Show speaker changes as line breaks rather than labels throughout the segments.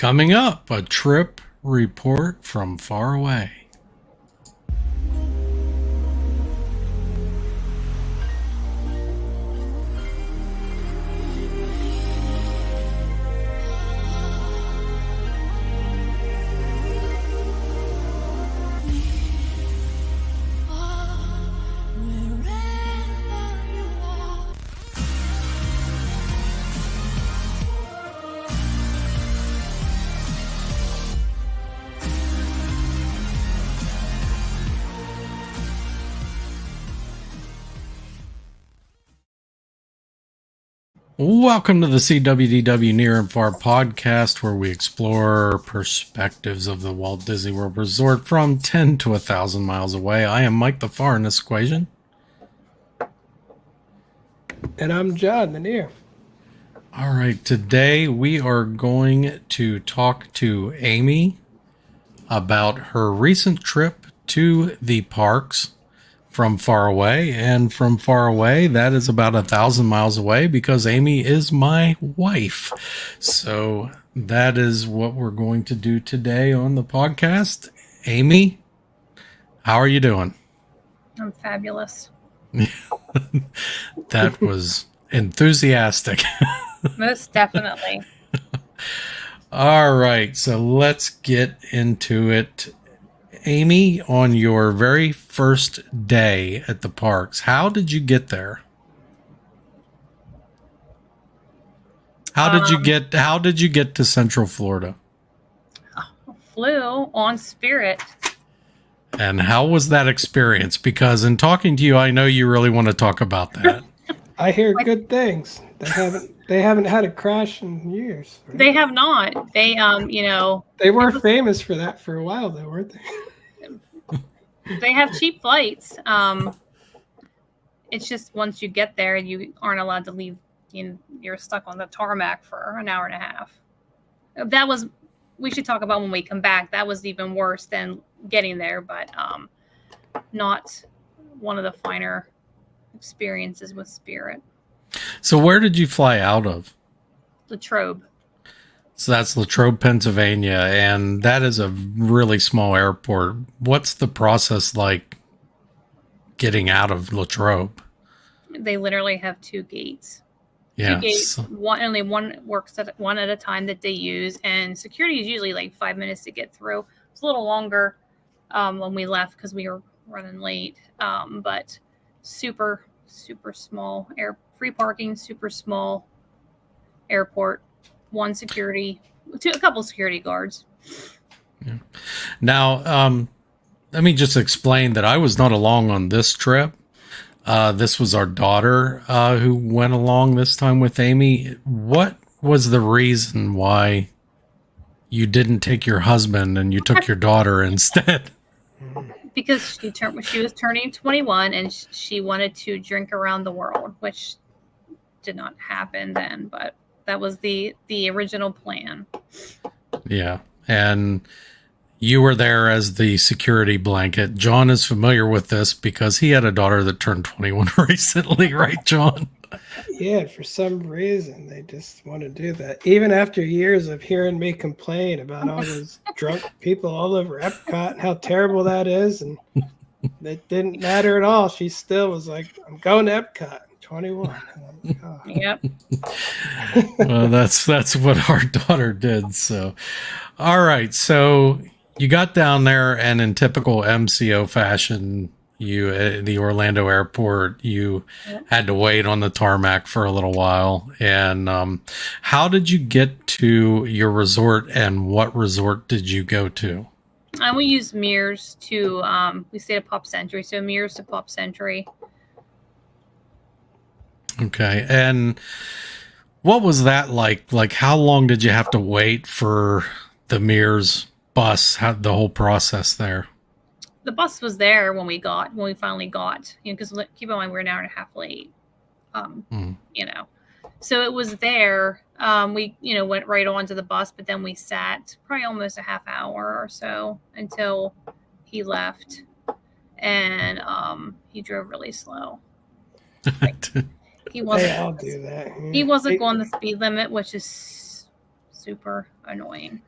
Coming up, a trip report from far away. Welcome to the SeeWDW Near and Far podcast, where we explore perspectives of the Walt Disney World Resort from 10 to 1,000 miles away. I am Mike the Far in this equation.
And I'm John the Near.
All right, today we are going to talk to Amy about her recent trip to the parks from far away, and from far away, that is about 1,000 miles away because Amy is my wife. So that is what we're going to do today on the podcast. Amy, how are you doing?
I'm fabulous.
That was enthusiastic.
Most definitely.
All right, so let's get into it. Amy, on your very first day at the parks, how did you get there? How did you get to Central Florida?
Flew on Spirit.
And how was that experience? Because in talking to you, I know you really want to talk about that.
I hear good things. They haven't had a crash in years. Right?
They have not. They
They were famous for that for a while, though, weren't they?
They have cheap flights. It's just once you get there, you aren't allowed to leave. You're stuck on the tarmac for an hour and a half. We should talk about when we come back. That was even worse than getting there, but not one of the finer experiences with Spirit.
So where did you fly out of?
Latrobe.
So that's Latrobe, Pennsylvania, and that is a really small airport. What's the process like getting out of Latrobe?
They literally have two gates.
Yeah.
Two gates. Only one works at one at a time that they use, and security is usually like 5 minutes to get through. It's a little longer when we left because we were running late, but super, super small free parking, super small airport. One security, a couple security guards.
Yeah. Now, let me just explain that I was not along on this trip. This was our daughter who went along this time with Amy. What was the reason why you didn't take your husband and you took your daughter instead?
Because she was turning 21 and she wanted to drink around the world, which did not happen then, but that was the original plan. Yeah.
And you were there as the security blanket. John is familiar with this because he had a daughter that turned 21 recently, right, John?
Yeah, for some reason, they just want to do that. Even after years of hearing me complain about all those drunk people all over Epcot and how terrible that is. And it didn't matter at all. She still was like, I'm going to Epcot. 21. Oh.
Yep.
Well, that's what our daughter did. So, all right. So you got down there, and in typical MCO fashion, you at the Orlando airport, you had to wait on the tarmac for a little while. And how did you get to your resort, and what resort did you go to?
We used Mears to. We stayed at Pop Century, so Mears to Pop Century.
Okay. And what was that like? Like, how long did you have to wait for the Mears bus? How the whole process there?
The bus was there when we finally got, because keep in mind, we're an hour and a half late. So it was there. We, went right on to the bus, but then we sat probably almost a half hour or so until he left, and he drove really slow. He wasn't.
I'll do that.
He wasn't going the speed limit, which is super annoying.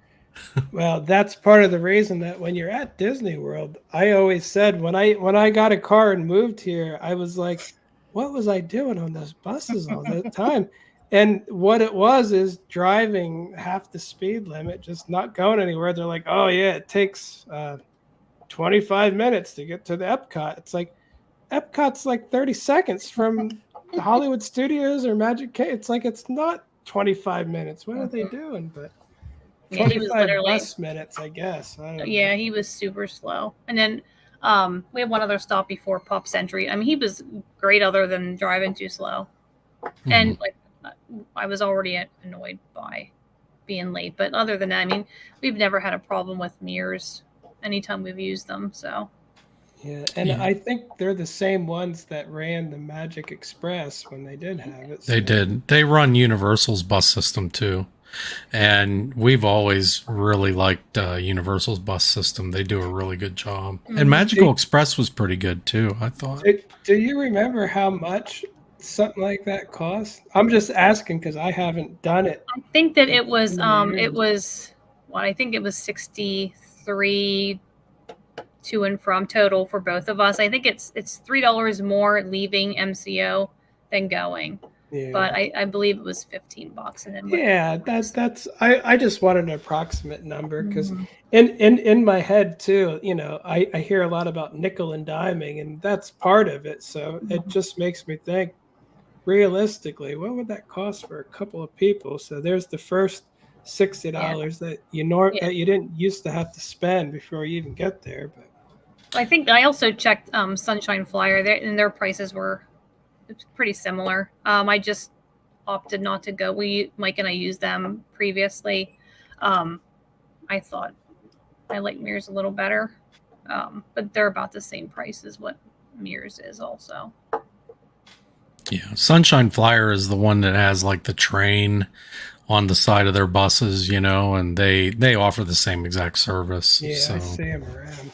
Well, that's part of the reason that when you're at Disney World, I always said when I got a car and moved here, I was like, what was I doing on those buses all the time? And what it was is driving half the speed limit, just not going anywhere. They're like, oh yeah, it takes 25 minutes to get to the Epcot. It's like Epcot's like 30 seconds from the Hollywood Studios or Magic Kingdom. It's like it's not 25 minutes. What are they doing? But
Yeah, he was
25
literally.
bus minutes, I guess. I don't know.
Yeah, he was super slow. And then we had one other stop before Pop Century. I mean, he was great, other than driving too slow. And like, I was already annoyed by being late. But other than that, I mean, we've never had a problem with mirrors anytime we've used them. So
Yeah, and
Yeah.
I think they're the same ones that ran the Magic Express when they did have it.
They did. They run Universal's bus system too. And we've always really liked Universal's bus system. They do a really good job. And Magical Express was pretty good too, I thought.
Do you remember how much something like that cost? I'm just asking because I haven't done it.
I think that it was well, I think it was 63 to and from total for both of us. I think it's $3 more leaving MCO than going.
Yeah.
But I believe it was $15, and then
Yeah, that's I just wanted an approximate number because in my head too, you know, I hear a lot about nickel and diming, and that's part of it. So it just makes me think, realistically, what would that cost for a couple of people? So there's the first $60 that that you didn't used to have to spend before you even get there. But
I think I also checked Sunshine Flyer there, and their prices were pretty similar. I just opted not to go. Mike and I used them previously. I thought I like Mears a little better, but they're about the same price as what Mears is also.
Yeah, Sunshine Flyer is the one that has like the train on the side of their buses, you know, and they offer the same exact service.
yeah,
so.
I see them around.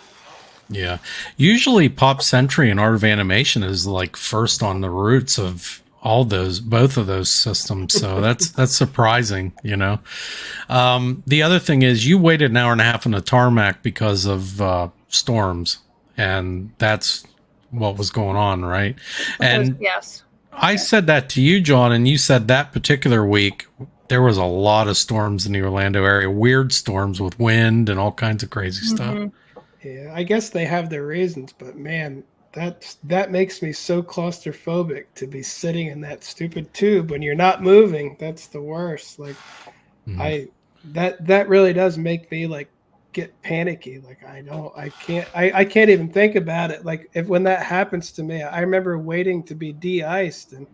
Yeah. Usually Pop Century and Art of Animation is like first on the routes of both of those systems. So that's surprising, you know. The other thing is you waited an hour and a half on the tarmac because of storms, and that's what was going on, right? And
yes.
I said that to you, John, and you said that particular week there was a lot of storms in the Orlando area, weird storms with wind and all kinds of crazy stuff.
Yeah, I guess they have their reasons, but man, that makes me so claustrophobic to be sitting in that stupid tube when you're not moving. That's the worst. Like that really does make me like get panicky. Like I can't even think about it. Like when that happens to me, I remember waiting to be de-iced, and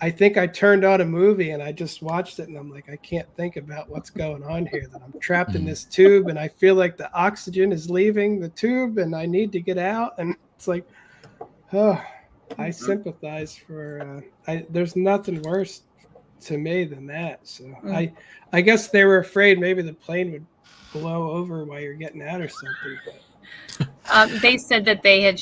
I think I turned on a movie and I just watched it, and I'm like, I can't think about what's going on here, that I'm trapped in this tube and I feel like the oxygen is leaving the tube and I need to get out. And it's like, oh, I sympathize for, there's nothing worse to me than that. So I guess they were afraid maybe the plane would blow over while you're getting out or something. But.
They said that they had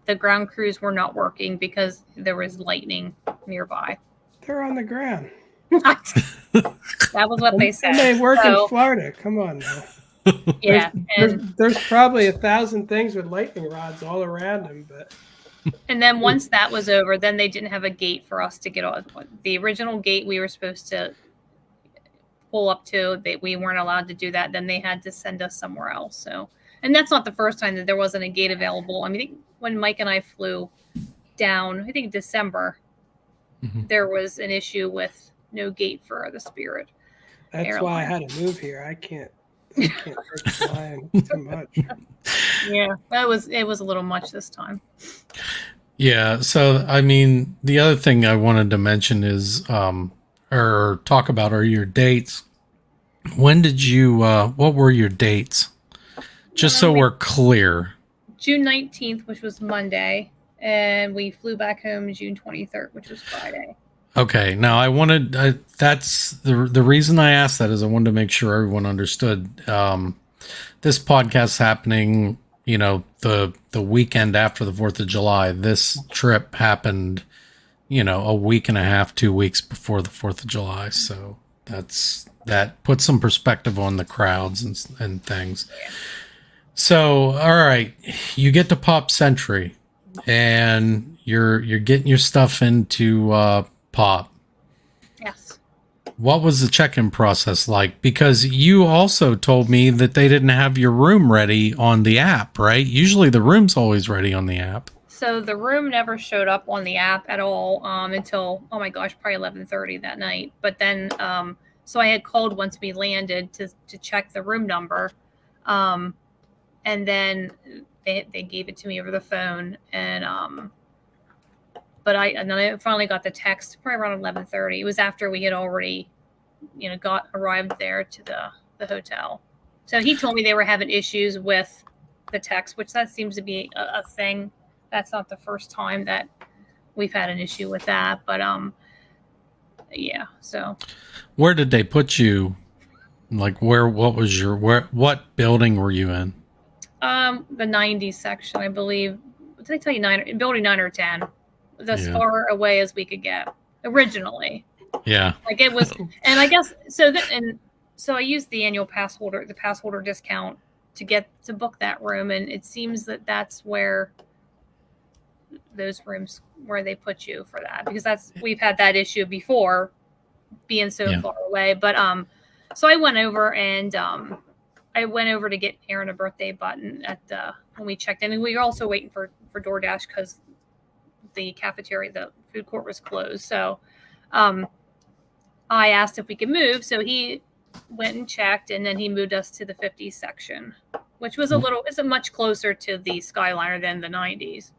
the ground crews were not working because there was lightning nearby.
They're on the ground.
That was what they said.
And they work in Florida. Come on now.
Yeah.
There's probably 1,000 things with lightning rods all around them, but.
And then once that was over, then they didn't have a gate for us to get on. The original gate we were supposed to pull up to, we weren't allowed to do that. Then they had to send us somewhere else. So, and that's not the first time that there wasn't a gate available. I mean, when Mike and I flew down, I think December, there was an issue with no gate for the Spirit.
That's
airline.
why I had to move here. I can't take flying too much.
Yeah, it was a little much this time.
Yeah. So, I mean, the other thing I wanted to mention is, or talk about are your dates. When did you, what were your dates? Just so we're clear.
June 19th, which was Monday, and we flew back home June 23rd, which was Friday.
Okay. Now I wanted, that's the reason I asked that is I wanted to make sure everyone understood, this podcast's happening, you know, the weekend after the 4th of July. This trip happened, you know, a week and a half, 2 weeks before the 4th of July. So that's that puts some perspective on the crowds and things. So, all right, you get to Pop Century, and you're getting your stuff into Pop.
Yes.
What was the check-in process like? Because you also told me that they didn't have your room ready on the app, right? Usually the room's always ready on the app.
So the room never showed up on the app at all until, oh my gosh, probably 11:30 that night. But then, so I had called once we landed to check the room number. And then they gave it to me over the phone. And then I finally got the text probably around 11:30. It was after we had already, arrived there to the hotel. So he told me they were having issues with the text, which that seems to be a thing. That's not the first time that we've had an issue with that, but yeah. So
where did they put you? Like what building were you in?
The 90s section, I believe. Did I tell you building 9 or 10? As far away as we could get originally.
Yeah.
Like it was, and I guess so. So I used the annual pass holder discount to book that room, and it seems that that's where those rooms where they put you for that, because we've had that issue before, being so far away. But so I went over to get Aaron a birthday button when we checked in, and we were also waiting for DoorDash because the cafeteria, the food court was closed. So I asked if we could move, so he went and checked, and then he moved us to the 50s section, which was much closer to the Skyliner than the 90s.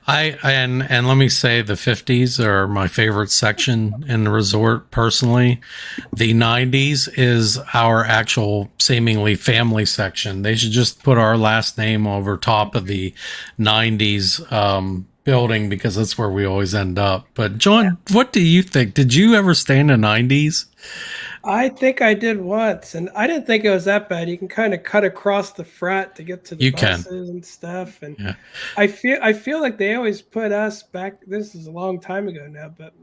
And let me say the 50s are my favorite section in the resort personally. The 90s is our actual seemingly family section. They should just put our last name over top of the 90s building, because that's where we always end up. But John, what do you think? Did you ever stay in the 90s?
I think I did once, and I didn't think it was that bad. You can kind of cut across the front to get to the buses and stuff. And I feel like they always put us back. This is a long time ago now, but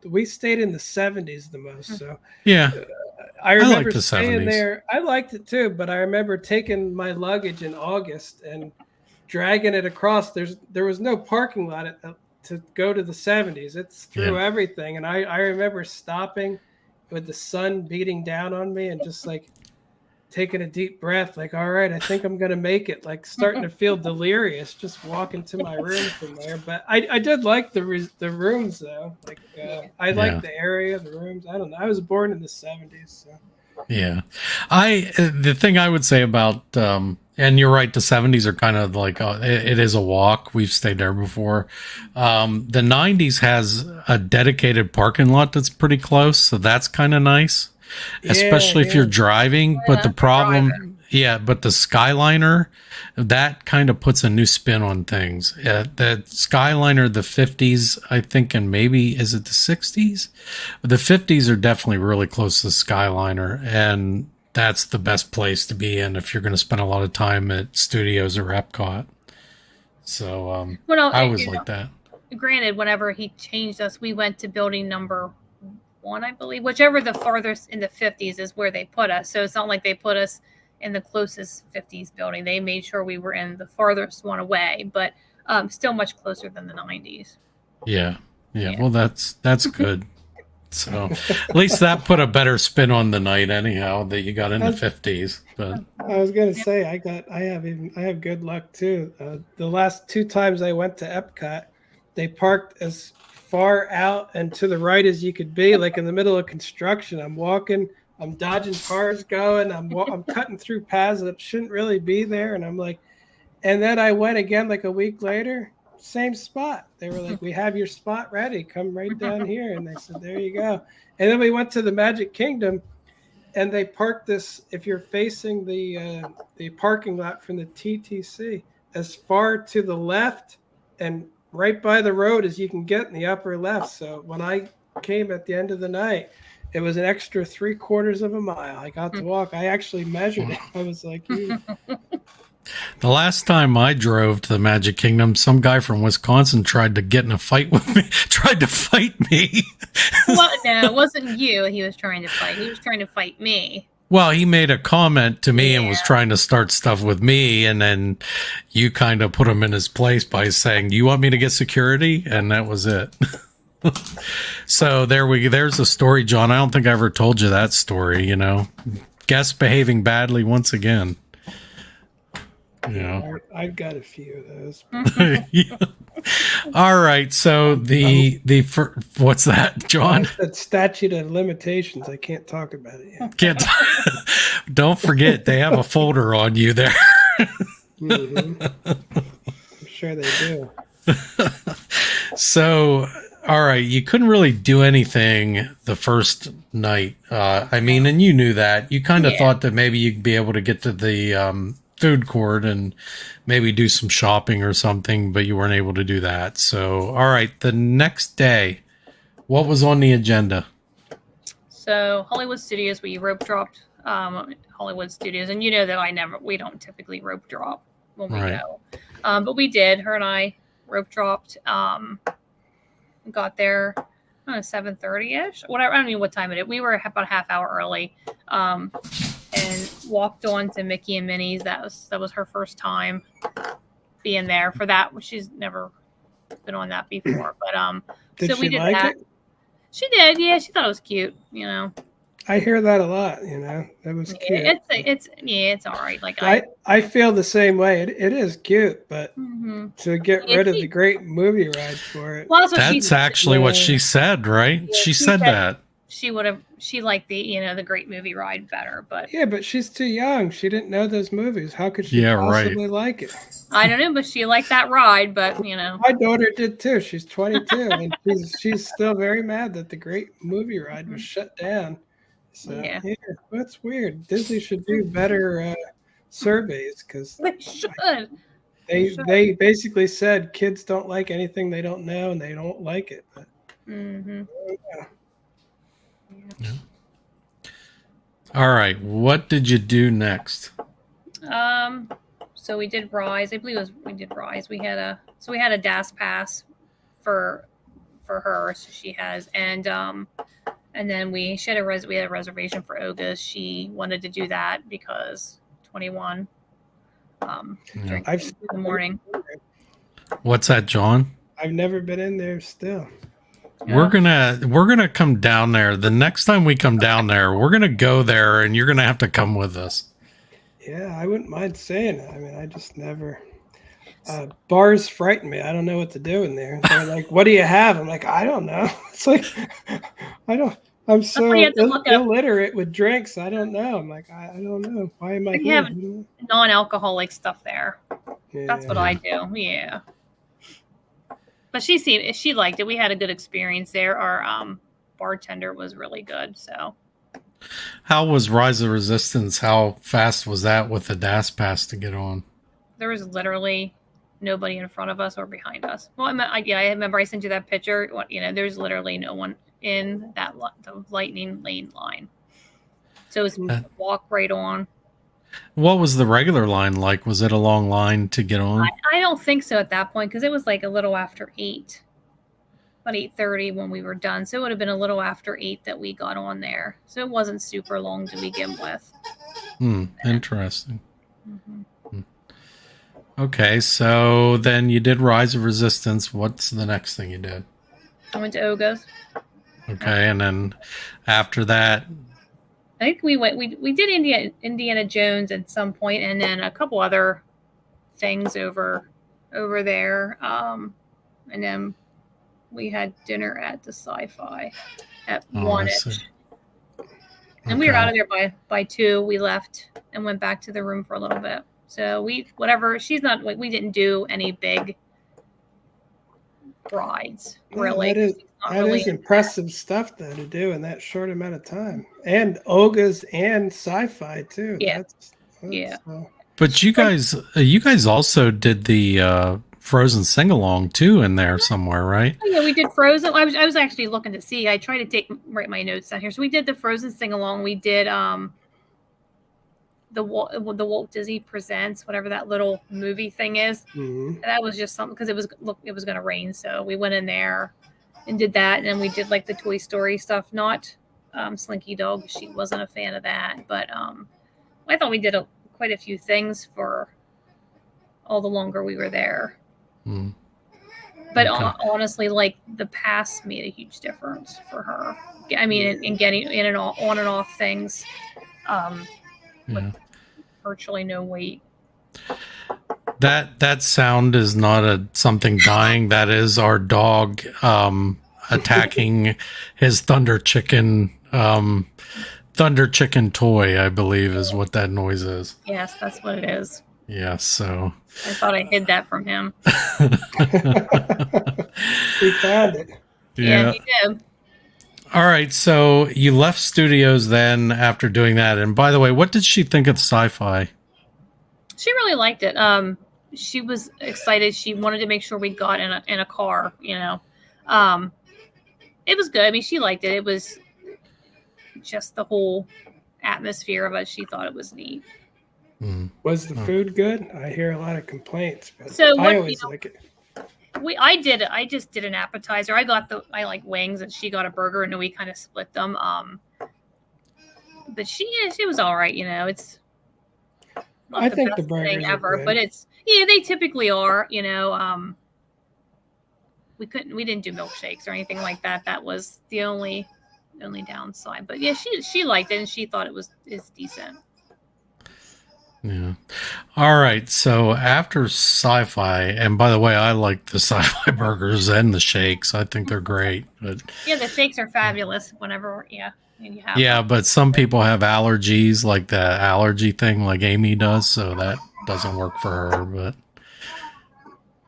we stayed in the 70s the most. So I remember staying there. I liked it too, but I remember taking my luggage in August and dragging it across. There was no parking lot to go to the 70s. It's through everything, and I remember stopping with the sun beating down on me and just like taking a deep breath, like, all right, I think I'm gonna make it, like starting to feel delirious just walking to my room from there. But I did like the rooms though. Like I liked the area, the rooms. I don't know, I was born in the 70s, so.
The thing I would say about and you're right, the 70s are kind of like it is a walk. We've stayed there before. The 90s has a dedicated parking lot that's pretty close, so that's kind of nice, especially if you're driving. But the problem, but the Skyliner, that kind of puts a new spin on things. That Skyliner, the 50s, I think, and maybe is it the 60s? The 50s are definitely really close to the Skyliner, and that's the best place to be in if you're going to spend a lot of time at Studios or Epcot. So I was like that.
Granted, whenever he changed us, we went to building number 1, I believe. Whichever the farthest in the 50s is where they put us. So it's not like they put us in the closest 50s building. They made sure we were in the farthest one away, but still much closer than the 90s.
Yeah. Well, that's good. So at least that put a better spin on the night anyhow, that you got in the 50s. But
I was gonna say I have good luck too. The last 2 times I went to Epcot, they parked as far out and to the right as you could be, like in the middle of construction. I'm walking, I'm dodging cars going, I'm cutting through paths that shouldn't really be there, and I'm like, and then I went again like a week later. Same spot. They were like, we have your spot ready. Come right down here. And they said, there you go. And then we went to the Magic Kingdom, and they parked this, if you're facing the parking lot from the TTC, as far to the left and right by the road as you can get in the upper left. So when I came at the end of the night, it was an extra 3/4 of a mile. I got to walk. I actually measured it. I was like,
The last time I drove to the Magic Kingdom, some guy from Wisconsin tried to get in a fight with me. Tried to fight me.
Well, no, it wasn't you he was trying to fight. He was trying to fight me.
Well, he made a comment to me and was
Yeah.
trying to start stuff with me, and then you kind of put him in his place by saying, "Do you want me to get security?" And that was it. So there's a story, John. I don't think I ever told you that story. You know, guests behaving badly once again. You know.
I've got a few of those.
Yeah. All right. So what's that, John?
That statute of limitations. I can't talk about it yet.
Can't, don't forget they have a folder on you there.
Mhm. I'm sure they do.
So, all right, you couldn't really do anything the first night. I mean, and you knew that. You kind of
Yeah.
thought that maybe you'd be able to get to the food court and maybe do some shopping or something, but you weren't able to do that. So, all right, the next day, what was on the agenda?
So Hollywood Studios, we rope dropped Hollywood Studios, and you know that we don't typically rope drop when we
Right.
go, but we did. Her and I rope dropped. Got there 7:30 ish, whatever. I don't know what time it is. We were about a half hour early, and walked on to Mickey and Minnie's. That was her first time being there for that. She's never been on that before, but
Did
so
she
we did
like
that.
it?
She did, yeah. She thought it was cute, you know.
I hear that a lot. That was cute.
Yeah, it's all right. Like
I feel the same way. It is cute, but
Mhm.
to get
Yeah,
rid of
she-
the great movie ride for it.
Well, that's what
That's actually what she said, right?
Yeah,
She
she
said
said-
that.
she liked the great movie ride better, but
Yeah, but she's too young. She didn't know those movies. How could she
Yeah, right.
possibly like it?
I don't know, but she liked that ride, but you know.
My daughter did too. She's 22, and she's still very mad that the great movie ride was shut down. So
Yeah.
yeah, that's weird. Disney should do better surveys because
They should.
they basically said kids don't like anything they don't know and they don't like it. But
Mm-hmm.
All right, what did you do next?
So we did Rise. I believe we did Rise. We had a DAS pass for her. So she has, and then we had a reservation for Oga's. She wanted to do that because 21. Drink
I've
in the morning.
What's that, John?
I've never been in there still.
We're gonna come down there. The next time we come down there, we're gonna go there, and you're gonna have to come with us.
Yeah, I wouldn't mind saying it. I mean, I just never. Bars frighten me. I don't know what to do in there. They're like, "What do you have?" I'm like, "I don't know." It's like, I don't. I'm so
why you have to look up.
illiterate with drinks. I don't know. I'm like, I don't know. Why am I
You
here?
have non-alcoholic stuff there.
Yeah.
That's what I do. Yeah. But she liked it. We had a good experience there. Our bartender was really good. So
How was Rise of Resistance? How fast was that with the DAS pass to get on?
there was literally nobody in front of us or behind us. Well, I remember I sent you that picture. There's literally no one in the lightning lane line. So it was walk right on.
What was the regular line like? Was it a long line to get on?
I don't think so at that point because it was like a little after 8, about 8:30 when we were done. So it would have been a little after 8 that we got on there. So it wasn't super long to begin with.
Interesting.
Mm-hmm.
Okay, so then you did Rise of Resistance. What's the next thing you did?
I went to Oga's.
Okay, and then after that,
I think we did Indiana Jones at some point, and then a couple other things over there. And then we had dinner at the Sci-Fi at
I
1-ish.
see.
And we were
Okay.
out of there by 2. We left and went back to the room for a little bit. So we didn't do any big rides really.
Yeah,
She's not
that
really
is
into
impressive stuff though to do in that short amount of time, and Oga's and Sci-Fi too.
Yeah.
That's
Yeah.
But you guys also did the Frozen sing along too in there somewhere, right?
Oh, yeah, we did Frozen. I was actually looking to see. I tried to write my notes down here. So we did the Frozen sing along. We did the Walt Disney Presents, whatever that little movie thing is.
Mhm.
That was just something because it was going to rain, so we went in there and did that, and then we did like the Toy Story stuff. Not Slinky Dog; she wasn't a fan of that, but I thought we did quite a few things for all the longer we were there.
Mm.
But
Okay.
honestly, like the pass made a huge difference for her. I mean, in getting in and on and off things, with virtually no wait.
That sound is not something dying. That is our dog attacking his Thunder Chicken toy, I believe is what that noise is.
Yes, that's what it is.
Yes, so
I thought I hid that from him.
We found it.
Yeah, he did.
All right, so you left studios then after doing that. And by the way, what did she think of sci-fi?
She really liked it. She was excited. She wanted to make sure we got in a car, you know. It was good. I mean, she liked it. It was just the whole atmosphere of it. She thought it was neat.
Was the food good? I hear a lot of complaints, but
So
I always like it.
I just did an appetizer. I like wings, and she got a burger, and we kind of split them. But she was all right. You know, it's not
I
the
think
best
the burgers
thing
are
ever,
good.
but they typically are. You know, we didn't do milkshakes or anything like that. That was the only downside. But yeah, she liked it, and she thought it's decent.
Yeah. All right. So after sci-fi, and by the way, I like the sci-fi burgers and the shakes. I think they're great. But
yeah, the shakes are fabulous. Whenever you have them.
but some people have allergies, like the allergy thing, like Amy does. So that doesn't work for her. But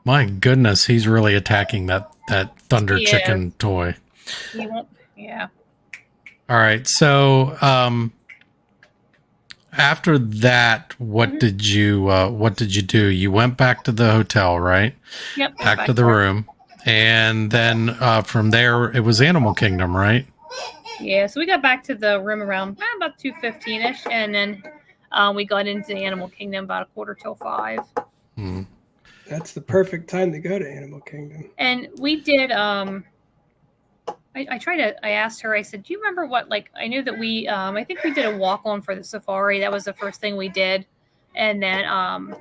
my goodness, he's really attacking that Thunder Chicken toy.
He won't. Yeah.
All right. So after that, what did you do? You went back to the hotel, right?
Yep.
Back to the room. And then from there, it was Animal Kingdom, right?
Yeah, so we got back to the room around about 2:15ish, and then we got into the Animal Kingdom about 4:45.
That's the perfect time to go to Animal Kingdom.
And we did. I asked her. I said, "Do you remember what? Like, I knew that we. I think we did a walk on for the safari. That was the first thing we did, and then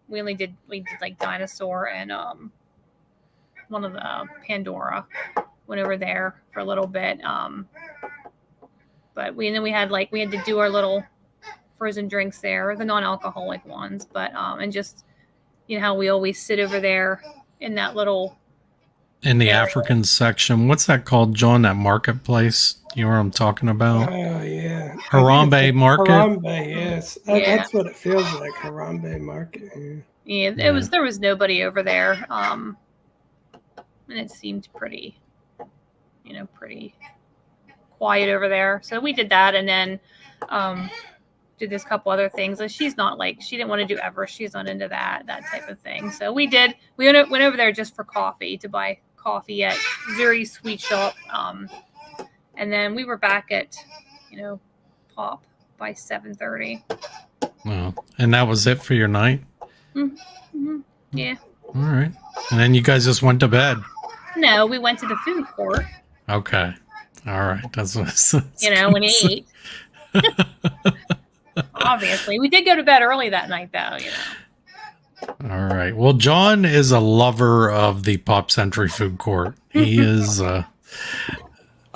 we did like dinosaur and one of the Pandora. Went over there for a little bit. But we had to do our little frozen drinks there, the non-alcoholic ones. But and just how we always sit over there in that little.
In the African section, what's that called, John? That marketplace? You know what I'm talking about?
Oh yeah,
Harambe Market.
Harambe, yes, that's what it feels like. Harambe Market.
Yeah, there was nobody over there, and it seemed pretty quiet over there. So we did that, and then did this couple other things. And she's not she didn't want to do Everest. She's not into that type of thing. So we went over there just for coffee, to buy coffee at Zuri's Sweet Shop. And then we were back at, Pop by 7:30.
Wow. And that was it for your night?
Mm-hmm. Yeah.
All right. And then you guys just went to bed?
No, we went to the food court.
Okay. All right. That's what
and ate. Obviously. We did go to bed early that night, though,
All right. Well, John is a lover of the Pop Century food court. He is.
I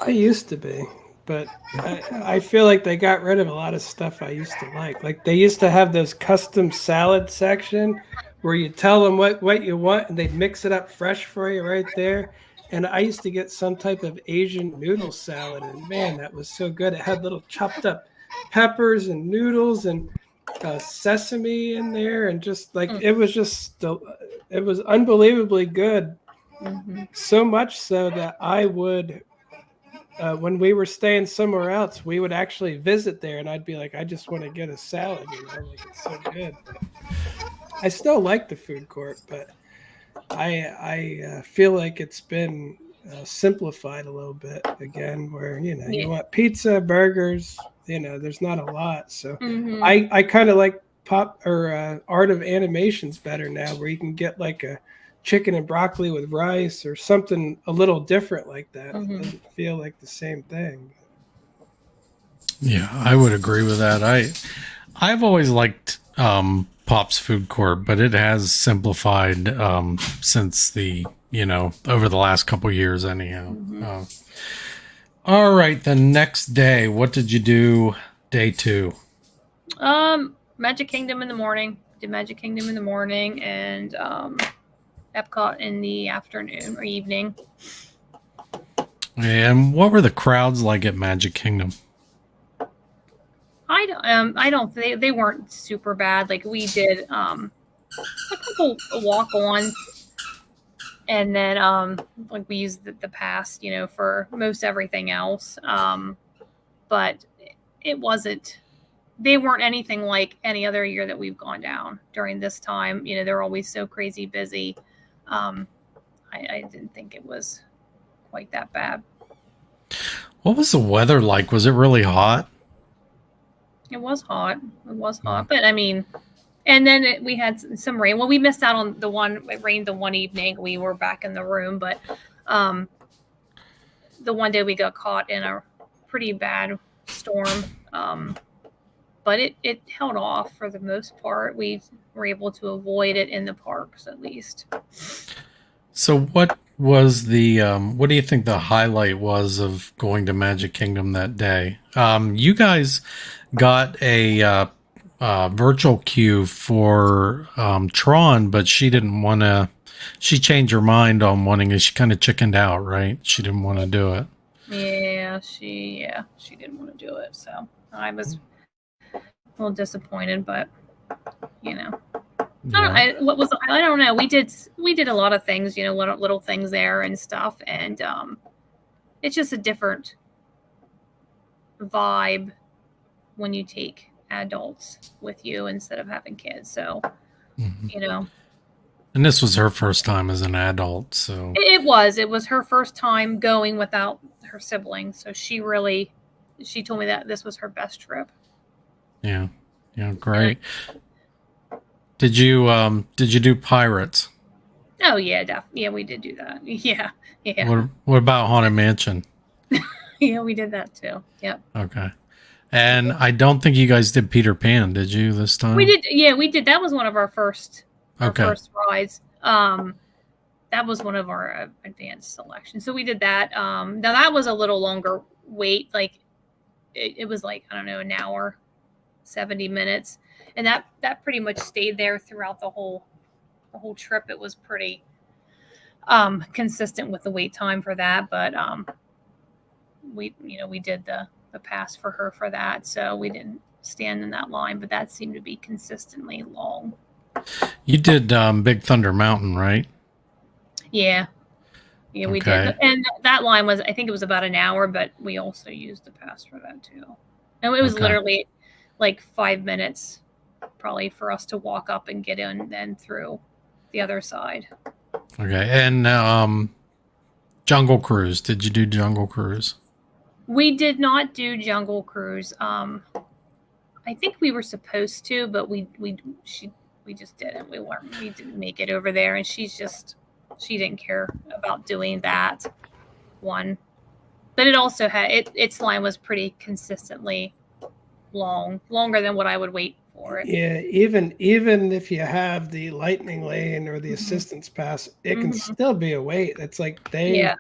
used to be, but I feel like they got rid of a lot of stuff I used to like. Like they used to have those custom salad section where you tell them what you want and they'd mix it up fresh for you right there. And I used to get some type of Asian noodle salad, and man, that was so good. It had little chopped up peppers and noodles and sesame in there, and just it was unbelievably good.
Mm-hmm.
So much so that I would, when we were staying somewhere else, we would actually visit there, and I'd be like, I just want to get a salad. It's so good. I still like the food court, but I feel like it's been simplified a little bit again, where you want pizza, burgers, there's not a lot. So
Mhm.
I kind of like pop or Art of Animations better now, where you can get like a chicken and broccoli with rice or something a little different like that. It
Mhm.
doesn't feel like the same thing.
Yeah, I would agree with that. I've always liked Pop's Food Court, but it has simplified since the over the last couple years. Anyhow.
Mhm.
All right, the next day, what did you do? Day 2.
Magic Kingdom in the morning. Did Magic Kingdom in the morning and Epcot in the afternoon or evening.
And what were the crowds like at Magic Kingdom?
I don't they weren't super bad. Like we did a couple walk-ons, and then like we used the pass, for most everything else. But it wasn't. They weren't anything like any other year that we've gone down during this time. They're always so crazy busy. I didn't think it was quite that bad.
What was the weather like? Was it really hot?
It was hot. But I mean, and then we had some rain. Well, we missed out on the one. It rained the one evening. We were back in the room, but the one day we got caught in a pretty bad storm. But it held off for the most part. We were able to avoid it in the parks at least.
So what was the what do you think the highlight was of going to Magic Kingdom that day? You guys got a virtual queue for Tron, but she didn't want to. She changed her mind on wanting it. She kind of chickened out, right? She didn't want to do it.
Yeah, she didn't want to do it. So I was a little disappointed, but
Yeah.
I don't know. We did a lot of things, little things there and stuff, and it's just a different vibe when you take adults with you instead of having kids. So,
Mhm. And this was her first time as an adult, so
it was her first time going without her siblings. So she told me that this was her best trip.
yeah, great. Did you do Pirates?
Oh yeah, yeah, we did do that. Yeah.
What about Haunted Mansion?
Yeah, we did that too. Yep.
Okay. And I don't think you guys did Peter Pan, did you, this time?
We did. Yeah, we did. That was one of our first
Okay.
first rides. That was one of our advanced selections. So we did that. Now that was a little longer wait. Like it was like, I don't know, an hour, 70 minutes. And that pretty much stayed there throughout the whole trip. It was pretty consistent with the wait time for that. But we did the pass for her for that. So we didn't stand in that line, but that seemed to be consistently long.
You did Big Thunder Mountain, right?
Yeah, we did. And that line was, I think it was about an hour, but we also used the pass for that too. And it was literally like 5 minutes probably for us to walk up and get in then through the other side.
Okay. And Jungle Cruise. Did you do Jungle Cruise?
We did not do Jungle Cruise. I think we were supposed to, but we just didn't. We didn't make it over there, and she didn't care about doing that one. But it also had its line was pretty consistently longer than what I would wait for it.
Yeah, even if you have the lightning lane or the assistance pass, it can still be a wait. It's like they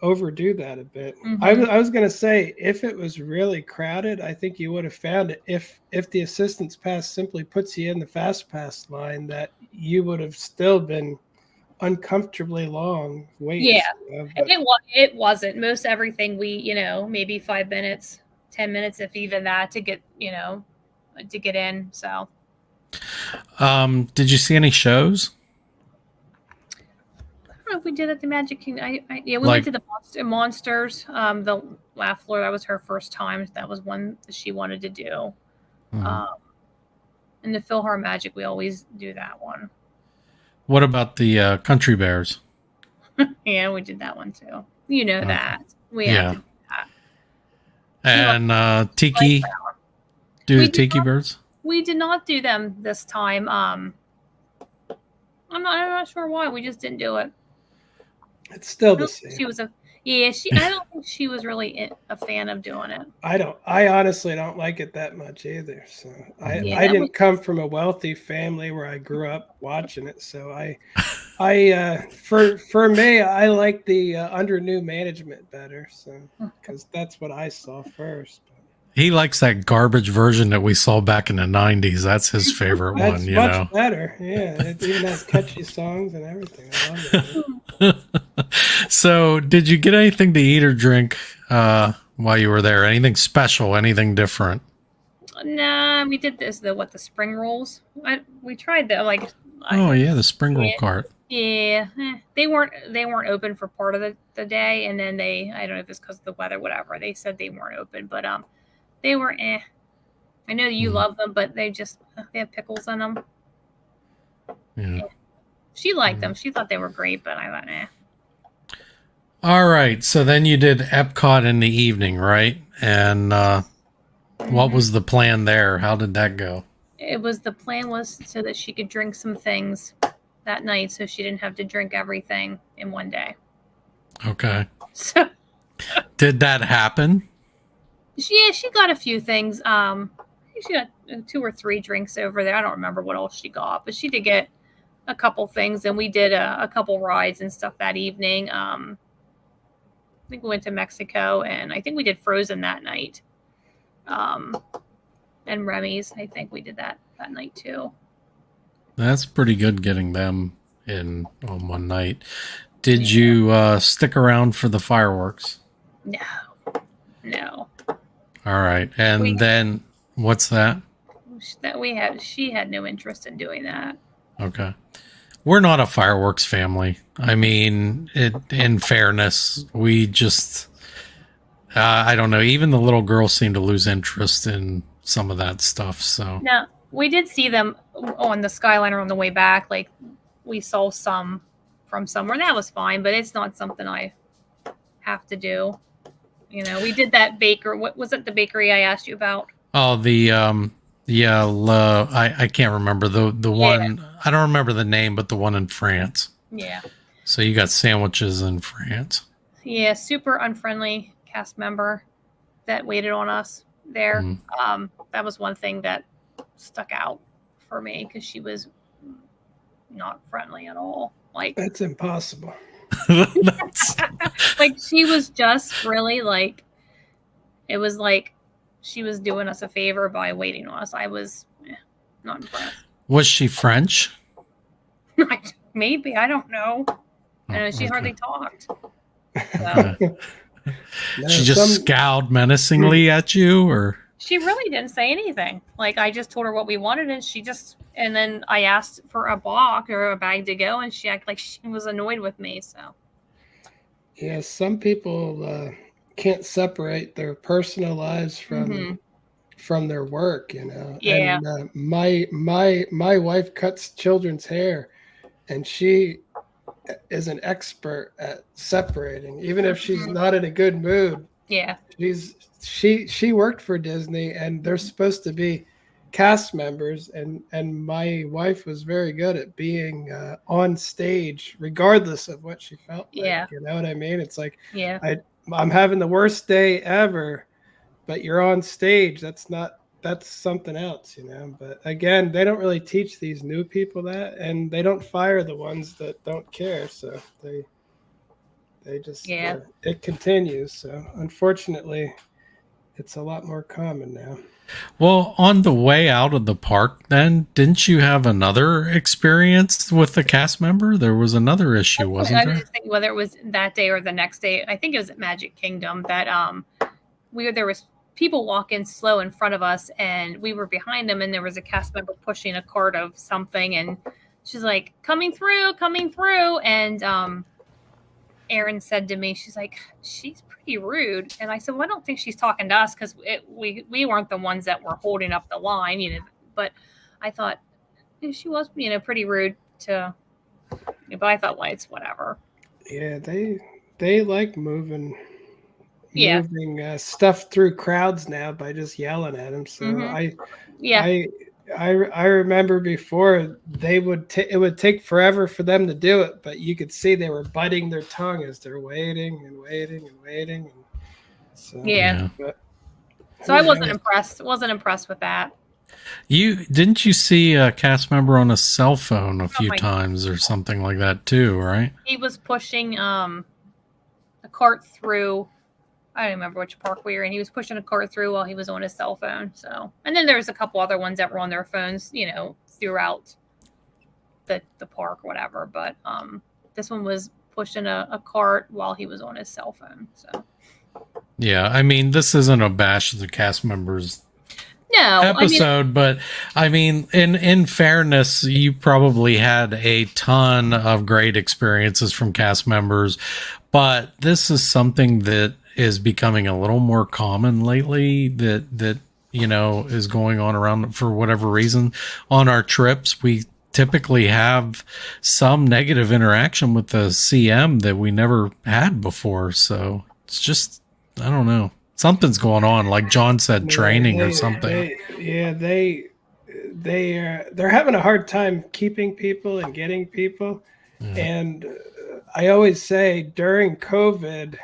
overdo that a bit. I was gonna say, if it was really crowded, I think you would have found it. If the assistance pass simply puts you in the fast pass line, that you would have still been uncomfortably long wait.
Yeah, it wasn't. Most everything we maybe 5 minutes, 10 minutes, if even that, to get to get in. So
did you see any shows?
I don't know if we did at the Magic Kingdom. We went to the Monsters. The Laugh Floor, that was her first time. That was one that she wanted to do. And the Philhar Magic, we always do that one.
What about the Country Bears?
Yeah, we did that one too. That. We have to do that.
And tiki, do
We
the
did
tiki birds?
We did not do them this time. I'm not sure why. We just didn't do it.
It's still
I
the
don't think
same.
she was I don't think she was really a fan of doing it.
I honestly don't like it that much either. So
Yeah,
I
that was
didn't come from a wealthy family where I grew up watching it. So for me, I like the under new management better. So because that's what I saw first.
He likes that garbage version that we saw back in the 90s. That's his favorite one,
That's
you
much
know.
better. Yeah, it even has catchy songs and everything. I love it.
So, did you get anything to eat or drink while you were there? Anything special? Anything different?
Nah, we did the spring rolls. We tried that
Oh yeah, the spring roll
yeah,
cart.
they weren't open for part of the day, and then I don't know if it's because of the weather, whatever. They said they weren't open, but they were I know you love them, but they have pickles in them.
Yeah.
She liked them. She thought they were great, but I thought,
All right. So then you did Epcot in the evening, right? And what was the plan there? How did that go?
The plan was so that she could drink some things that night, so she didn't have to drink everything in one day.
Okay.
So
Did that happen?
she got a few things. She got 2 or 3 drinks over there. I don't remember what else she got, but she did get a couple things, and we did a couple rides and stuff that evening. I think we went to Mexico, and I think we did Frozen that night. And Remy's, I think we did that night too.
That's pretty good getting them in on one night. Did you stick around for the fireworks?
No.
All right. And then what's that?
She had no interest in doing that.
Okay. We're not a fireworks family. I mean, in fairness, we just, I don't know. Even the little girls seem to lose interest in some of that stuff. So
No, we did see them on the Skyliner on the way back. Like we saw some from somewhere. That was fine, but it's not something I have to do. You know, we did that What was it? The bakery I asked you about?
Oh, I can't remember the one. I don't remember the name, but the one in France.
Yeah.
So you got sandwiches in France.
Yeah, super unfriendly cast member that waited on us there. That was one thing that stuck out for me because she was not friendly at all. Like
That's impossible.
like she was just really like it was like she was doing us a favor by waiting on us. I was not impressed.
Was she French?
Maybe, I don't know. She hardly talked.
Okay.
No,
She just scowled menacingly at you, or
she really didn't say anything. Like I just told her what we wanted, and then I asked for a box or a bag to go, and she acted like she was annoyed with me. So
yeah, some people can't separate their personal lives from their work, you know.
Yeah.
And my wife cuts children's hair, and she is an expert at separating, even if she's not in a good mood.
Yeah.
She worked for Disney, and they're supposed to be cast members, and my wife was very good at being on stage regardless of what she felt like.
Yeah.
You know what I mean? It's like,
yeah,
I'm having the worst day ever, but you're on stage. That's something else, you know. But again, they don't really teach these new people that, and they don't fire the ones that don't care. So they just it continues. So unfortunately, it's a lot more common now.
well, on the way out of the park, then didn't you have another experience with the cast member? There was another issue, wasn't
I
there?
was just thinking whether it was that day or the next day. I think it was at Magic Kingdom that there was people walking slow in front of us, and we were behind them, and there was a cast member pushing a cart of something, and she's like, coming through, and Erin said to me, she's like, she's pretty rude. And I said, well, I don't think she's talking to us because we weren't the ones that were holding up the line, you know. But I thought she was, you know, pretty rude to. But I thought, well, it's whatever.
Yeah, they like moving
Yeah.
moving stuff through crowds now by just yelling at them. So
Yeah.
I remember before it would take forever for them to do it, but you could see they were biting their tongue as they're waiting and waiting and waiting. And so,
Yeah.
But,
so I wasn't impressed. Wasn't impressed with that.
Didn't you see a cast member on a cell phone a few times or something like that too, right?
He was pushing a cart through. I don't remember which park we were in. He was pushing a cart through while he was on his cell phone. So, and then there's a couple other ones that were on their phones, throughout the park, whatever. But this one was pushing a cart while he was on his cell phone. So,
yeah, I mean, this isn't a bash of the cast members
episode,
but I mean, in fairness, you probably had a ton of great experiences from cast members, but this is something that is becoming a little more common lately that is going on around for whatever reason. On our trips, we typically have some negative interaction with the CM that we never had before. So it's just, I don't know. Something's going on, like John said, training or something.
They're having a hard time keeping people and getting people. And I always say during COVID,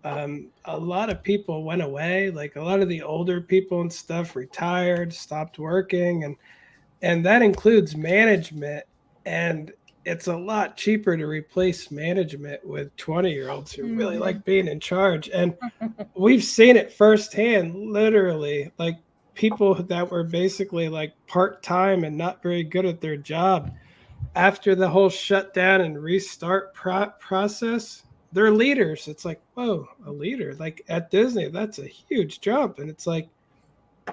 a lot of people went away. Like a lot of the older people and stuff retired, stopped working, and that includes management. And it's a lot cheaper to replace management with 20-year-olds who really like being in charge. And we've seen it firsthand, literally, like people that were basically like part-time and not very good at their job. After the whole shutdown and restart process, they're leaders. It's like, whoa, a leader. Like at Disney, that's a huge jump. And it's like,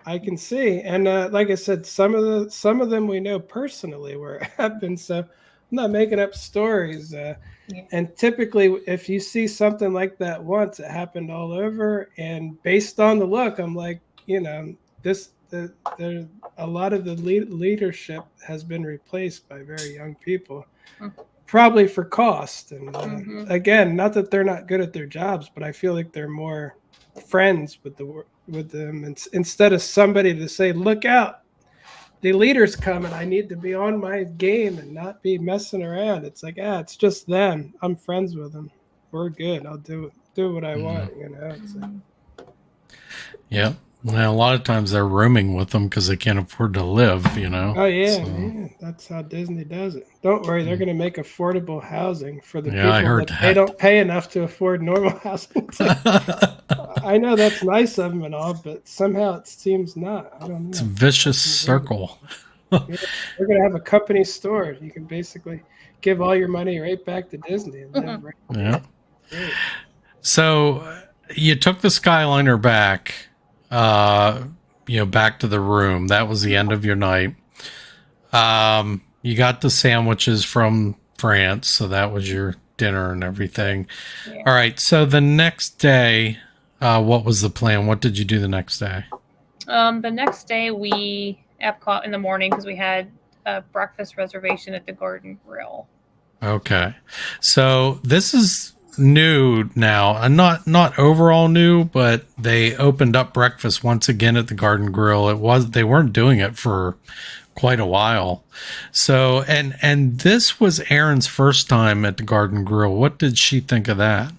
I can see. And like I said, some of them we know personally where it happened. So I'm not making up stories. And typically, if you see something like that once, it happened all over. And based on the look, I'm like, a lot of the leadership has been replaced by very young people, probably for cost. And again, not that they're not good at their jobs, but I feel like they're more friends with them. And instead of somebody to say, "Look out, the leader's coming. I need to be on my game and not be messing around." It's like, it's just them. I'm friends with them. We're good. I'll do what I want. It's like,
yeah. Well, a lot of times they're rooming with them because they can't afford to live,
Oh, yeah, that's how Disney does it. Don't worry, they're going to make affordable housing for the people that they don't pay enough to afford normal housing. Like, I know that's nice of them and all, but somehow it seems not. I don't know.
It's a vicious circle.
They're going to have a company store. You can basically give all your money right back to Disney. And live right
Great. So you took the Skyliner back. Back to the room. That was the end of your night. You got the sandwiches from France, so that was your dinner and everything. Yeah. All right. So the next day, what was the plan? What did you do the next day?
The next day we Epcot in the morning because we had a breakfast reservation at the Garden Grill.
Okay. So this is new now, and not overall new, but they opened up breakfast once again at the Garden Grill. They weren't doing it for quite a while. So and this was Erin's first time at the Garden Grill. What did she think of that?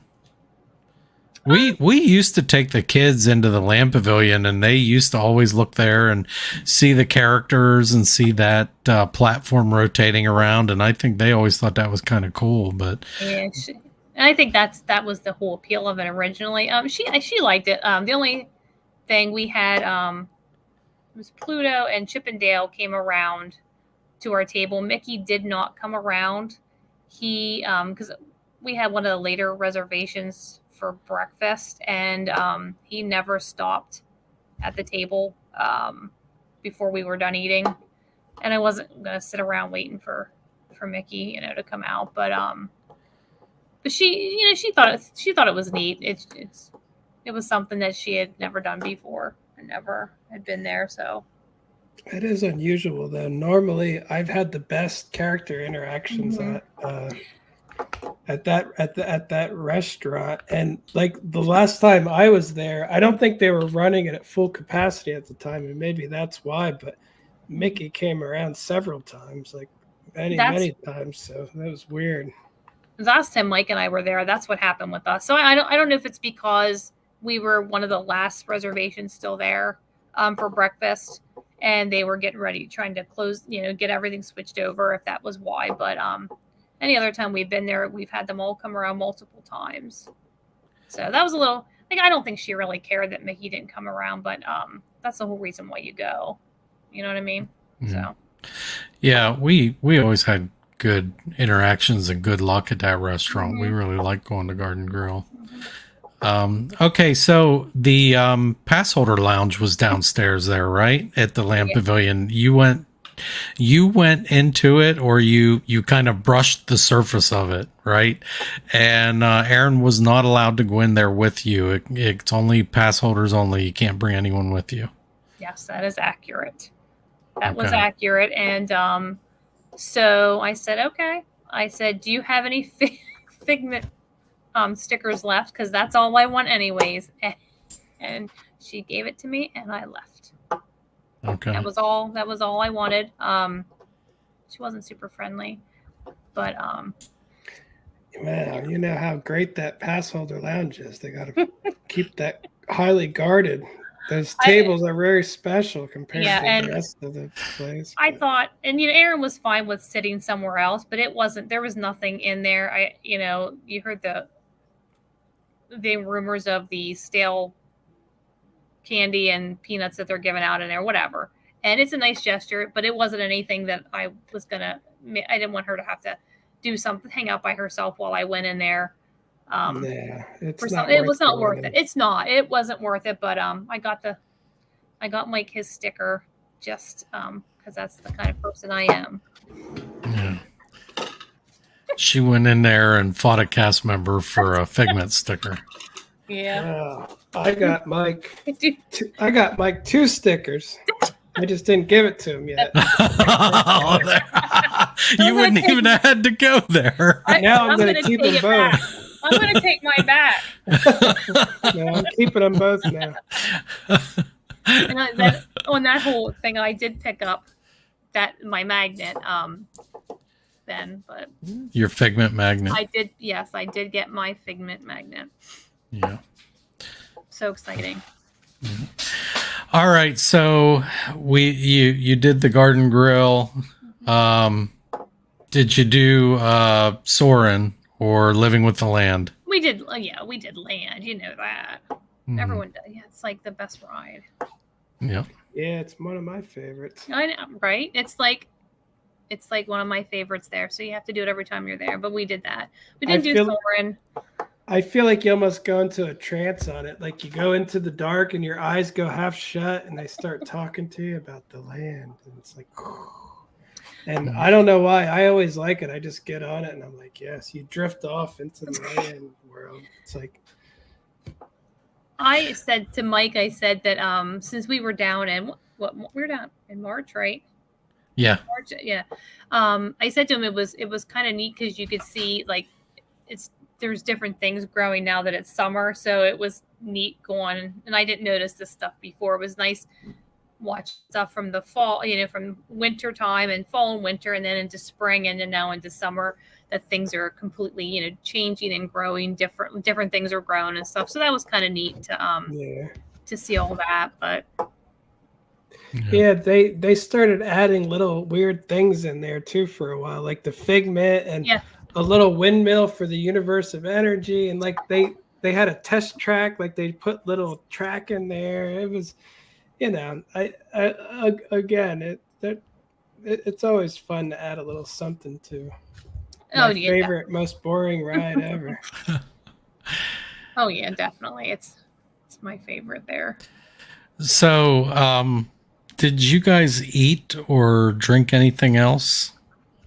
We used to take the kids into the Land Pavilion, and they used to always look there and see the characters and see that platform rotating around, and I think they always thought that was kind of cool. But
yeah, and I think that was the whole appeal of it originally. She liked it. The only thing we had was Pluto and Chip and Dale came around to our table. Mickey did not come around. He because we had one of the later reservations for breakfast, and he never stopped at the table before we were done eating. And I wasn't gonna sit around waiting for Mickey, to come out, but she thought it was neat. It was something that she had never done before and never had been there. So
it is unusual, though. Normally, I've had the best character interactions at that restaurant. And like the last time I was there, I don't think they were running it at full capacity at the time, and maybe that's why. But Mickey came around several times, like
That's
many times. So that was weird.
last time Mike and I were there. That's what happened with us. So I don't know if it's because we were one of the last reservations still there for breakfast, and they were getting ready, trying to close, get everything switched over. If that was why, but any other time we've been there, we've had them all come around multiple times. So that was a little. Like, I don't think she really cared that Mickey didn't come around, but that's the whole reason why you go. You know what I mean?
Mhm.
So
Yeah, we always had good interactions and good luck at that restaurant. We really like going to Garden Grill. Okay, so the pass holder lounge was downstairs there, right? At the Land Pavilion. You went into it, or you kind of brushed the surface of it, right? And Aaron was not allowed to go in there with you. It's only pass holders only. You can't bring anyone with you.
yes, that is accurate. That was
Okay.
accurate. And so I said, okay. I said, do you have any Figment stickers left? Because that's all I want anyways. And she gave it to me, and I left.
Okay.
That was all I wanted. She wasn't super friendly, but
Wow, you know how great that pass holder lounge is. They got to keep that highly guarded. Those tables are very special compared to the rest of the place.
I thought, and Aaron was fine with sitting somewhere else, but it wasn't. There was nothing in there. You heard the rumors of the stale candy and peanuts that they're giving out in there, whatever. And it's a nice gesture, but it wasn't anything that I didn't want her to have to do something, hang out by herself while I went in there.
Yeah,
it was not worth it. It's not. It wasn't worth it. But I got Mike his sticker just because that's the kind of person I am.
Yeah. She went in there and fought a cast member for a Figment sticker.
Yeah.
I got Mike. I got Mike 2 stickers. I just didn't give it to him yet.
You wouldn't even have had to go there.
Now I'm going to keep them both.
I'm going to take mine back.
No, I'm keeping them both now.
And on that whole thing, I did pick up my magnet then, but
your Figment magnet.
I did get my Figment magnet.
Yeah.
So exciting.
Mm-hmm. All right, so you did the Garden Grill. Did you do Soarin' or Living with the Land?
We did Land. You know that. Everyone does. Yeah, it's like the best ride.
Yeah.
Yeah, it's one of my favorites.
I know, right? It's like one of my favorites there. So you have to do it every time you're there. But we did that. We didn't do Soarin'.
I feel like you almost go into a trance on it. Like you go into the dark and your eyes go half shut and they start talking to you about the land. And it's like, and I don't know why. I always like it. I just get on it and I'm like, yes, you drift off into the land world. It's like.
I said to Mike, that since we were down in we were down in March, right?
Yeah.
March, yeah. I said to him it was kind of neat because you could see like there's different things growing now that it's summer, so it was neat going. And I didn't notice this stuff before. It was nice watch stuff from the fall, from winter time and fall and winter, and then into spring, and then now into summer. That things are completely, changing and growing. Different things are growing and stuff. So that was kind of neat to see all that. But
yeah, they started adding little weird things in there too for a while, like the Figment and a little windmill for the universe of energy, and like they had a test track, like they put little track in there. It was, it's always fun to add a little something to. My favorite, most boring ride ever.
Oh yeah, definitely. It's my favorite there.
So, did you guys eat or drink anything else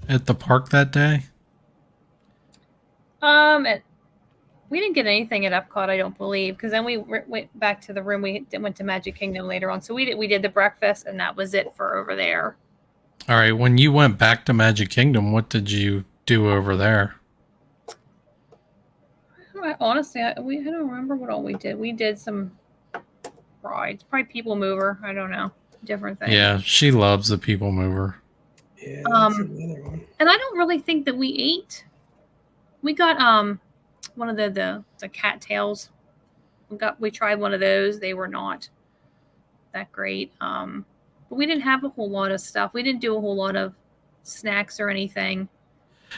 at the park that day?
We didn't get anything at Epcot, I don't believe, because then we went back to the room. We went to Magic Kingdom later on, so we did the breakfast, and that was it for over there. All
right. When you went back to Magic Kingdom, what did you do over there?
honestly, I don't remember what all we did. We did some rides, probably People Mover. I don't know, different things.
Yeah, she loves the People Mover.
Yeah, that's another one.
And I don't really think that we ate. We got one of the cattails. We tried one of those. They were not that great. But we didn't have a whole lot of stuff. We didn't do a whole lot of snacks or anything.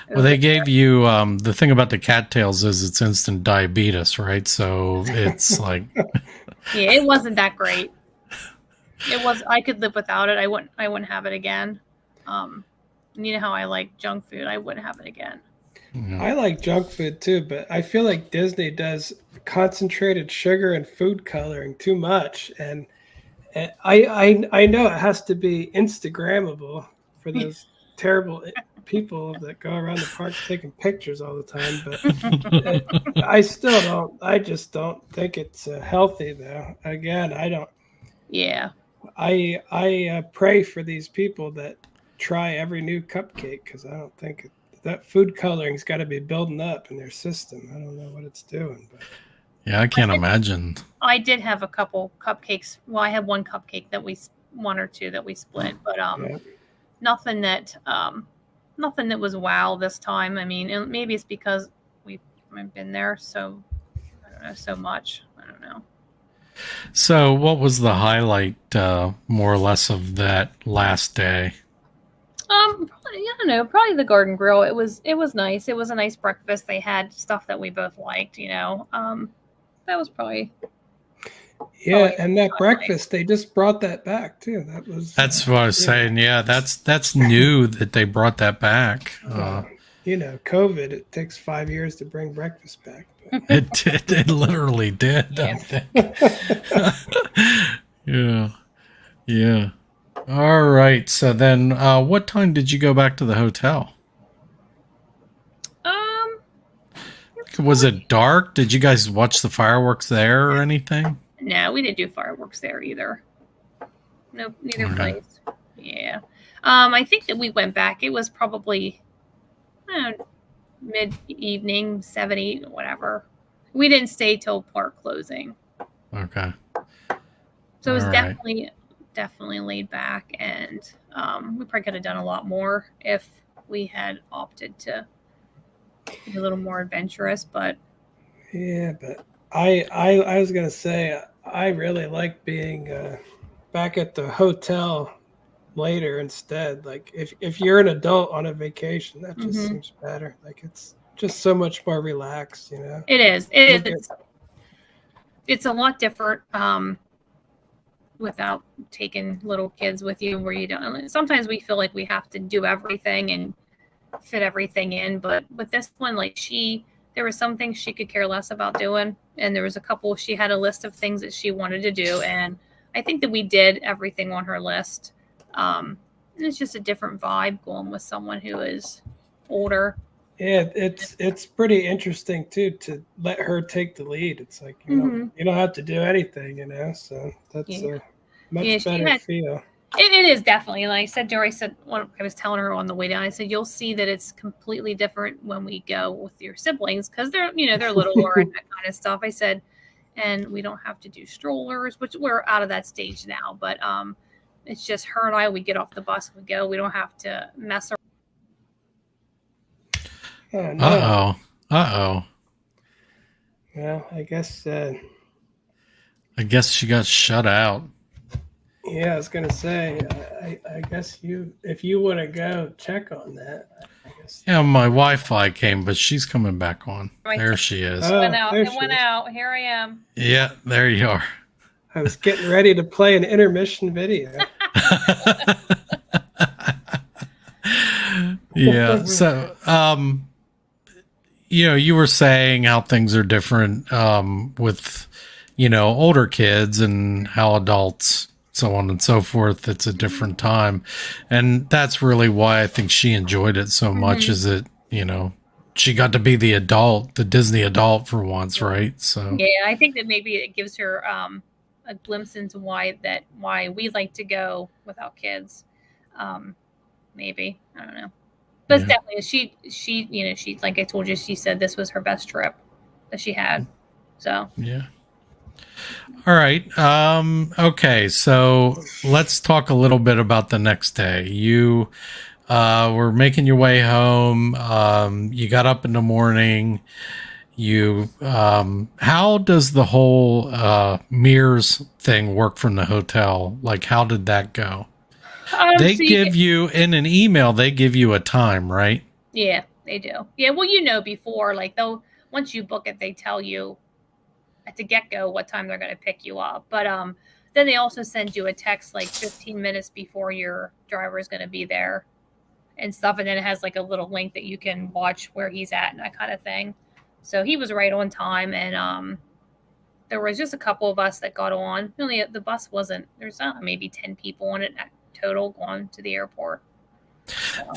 Well, they gave you the thing about the cattails is it's instant diabetes, right? So it's like
yeah, it wasn't that great. It was. I could live without it. I wouldn't have it again. You know how I like junk food. I wouldn't have it again.
I like junk food too, but I feel like Disney does concentrated sugar and food coloring too much, and I know it has to be Instagrammable for those terrible people that go around the park taking pictures all the time. But I just don't think it's healthy though. Again, I don't.
Yeah.
I pray for these people that try every new cupcake because I don't think that food coloring's got to be building up in their system. I don't know what it's doing, but
yeah, I can't imagine.
I did have a couple cupcakes. Well, I had one cupcake one or two that we split, but
yeah.
nothing that was wow this time. I mean, maybe it's because we've been there so I don't know so much. I don't know.
So, what was the highlight, more or less, of that last day?
Probably, I don't know. Probably the Garden Grill. It was nice. It was a nice breakfast. They had stuff that we both liked. You know, that was probably.
Yeah, and that breakfast they just brought that back too. That's
what I was saying. Yeah, that's new that they brought that back.
You know, COVID. It takes 5 years to bring breakfast back.
It did. It literally did. I think. Yeah. Yeah. All right. So then, what time did you go back to the hotel? Was it dark? Did you guys watch the fireworks there or anything?
No, we didn't do fireworks there either. No, neither place. Yeah. I think that we went back. It was probably mid-evening, 7, 8, whatever. We didn't stay till park closing.
Okay.
So it was definitely laid back, and we probably could have done a lot more if we had opted to be a little more adventurous. But
yeah, but I was gonna say I really like being back at the hotel later instead. Like if you're an adult on a vacation, that just seems better. Like it's just so much more relaxed, you know.
It is. It's a lot different without taking little kids with you, where you don't. Sometimes we feel like we have to do everything and fit everything in, but with this one, like there were some things she could care less about doing, and there was a couple. She had a list of things that she wanted to do, and I think that we did everything on her list. And it's just a different vibe going with someone who is older.
Yeah, it's pretty interesting too to let her take the lead. It's like you don't have to do anything, you know. So that's a much better feel.
It is definitely. And I said to her, I was telling her on the way down, I said, you'll see that it's completely different when we go with your siblings because they're littler and that kind of stuff. I said, and we don't have to do strollers, which we're out of that stage now. But it's just her and I. We get off the bus, we go. We don't have to mess around.
Oh, no.
Uh-oh.
Well, I guess
she got shut out.
Yeah, I was gonna say. I guess if you want to go check on that. I guess.
Yeah, my Wi-Fi came, but she's coming back on. There she is.
Oh,
it went out. Here I am.
Yeah, there you are.
I was getting ready to play an intermission video.
Yeah. So, you were saying how things are different with, older kids and how adults, so on and so forth. It's a different time. And that's really why I think she enjoyed it so much is that, she got to be the Disney adult for once, right? So
yeah, I think that maybe it gives her a glimpse into why we like to go without kids. Maybe, I don't know. But it's definitely she like I told you, she said this was her best trip. that she had. So
Yeah. All right. Okay. So let's talk a little bit about the next day. You were making your way home. You got up in the morning. How does the whole mirrors thing work from the hotel? Like, how did that go? They
so you
give you in an email, they give you a time, right?
yeah, they do. Yeah, well, before, like they'll once you book it, they tell you at the get go what time they're going to pick you up. But then they also send you a text like 15 minutes before your driver is going to be there and stuff, and then it has like a little link that you can watch where he's at and that kind of thing. So he was right on time, and there was just a couple of us that got on. Really, the bus wasn't. There's maybe 10 people on it total going to the airport.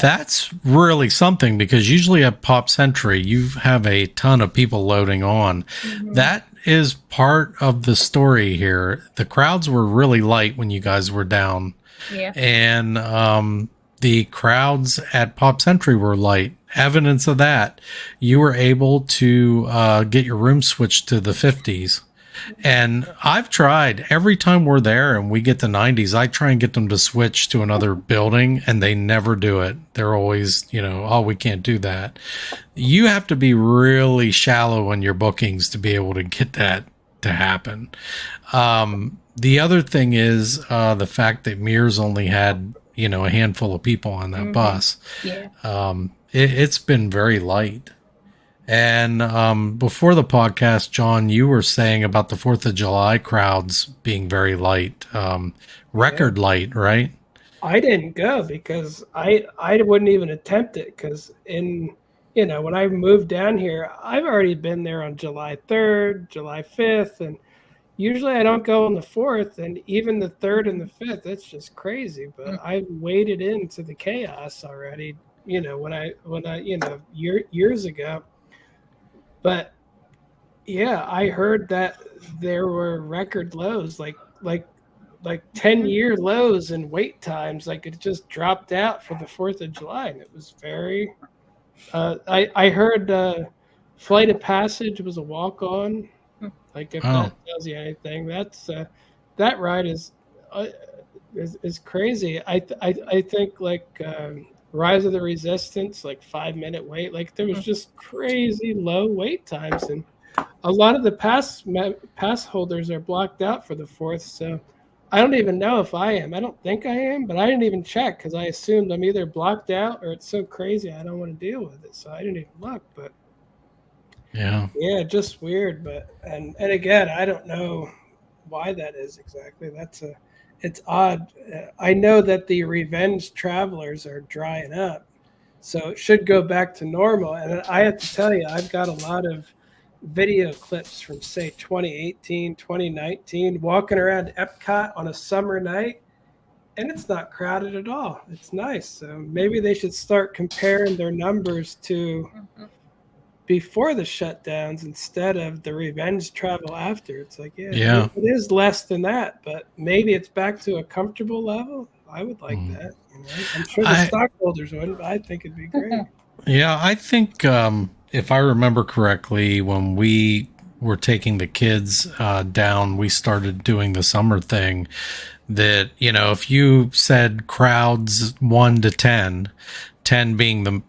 That's really something, because usually at Pop Century, you have a ton of people loading on. Mm-hmm. That is part of the story here. The crowds were really light when you guys were down.
Yeah.
And the crowds at Pop Century were light. Evidence of that, you were able to get your room switched to the 50s. And I've tried every time we're there and we get the 90s, I try and get them to switch to another building, and they never do it. They're always, oh, we can't do that. You have to be really shallow in your bookings to be able to get that to happen. The other thing is the fact that Mears only had, a handful of people on that bus.
Yeah.
It's been very light. And before the podcast, John, you were saying about the 4th of July crowds being very light, record light, right?
I didn't go because I wouldn't even attempt it, because when I moved down here, I've already been there on July 3rd, July 5th, and usually I don't go on the 4th, and even the 3rd and the 5th, it's just crazy. But I waded into the chaos already, when I years ago. But yeah, I heard that there were record lows, like 10-year lows in wait times. Like it just dropped out for the 4th of July, and it was very. I heard Flight of Passage was a walk on. Like if that tells you anything, that's that ride is crazy. I think like. Rise of the Resistance, like 5-minute wait. Like there was just crazy low wait times, and a lot of the pass holders are blocked out for the 4th. So I don't even know if I am. I don't think I am, but I didn't even check because I assumed I'm either blocked out or it's so crazy I don't want to deal with it. So I didn't even look. But yeah, just weird. But and again, I don't know why that is exactly. It's odd. I know that the revenge travelers are drying up, so it should go back to normal. And I have to tell you, I've got a lot of video clips from, say, 2018, 2019, walking around Epcot on a summer night, and it's not crowded at all. It's nice. So maybe they should start comparing their numbers to before the shutdowns instead of the revenge travel after. It's like, it is less than that, but maybe it's back to a comfortable level. I would like that. I'm sure the stockholders wouldn't, but I think it'd be great.
Yeah, I think if I remember correctly, when we were taking the kids down, we started doing the summer thing that, if you said crowds 1 to 10, 10 being the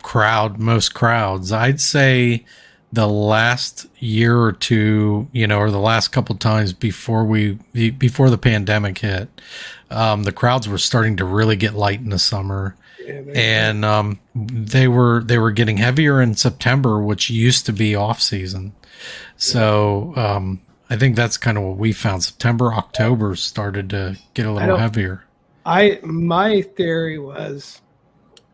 most crowds, I'd say the last year or two, or the last couple times before the pandemic hit, the crowds were starting to really get light in the summer. And they were getting heavier in September, which used to be off season. So I think that's kind of what we found. September, October started to get a little heavier.
My theory was,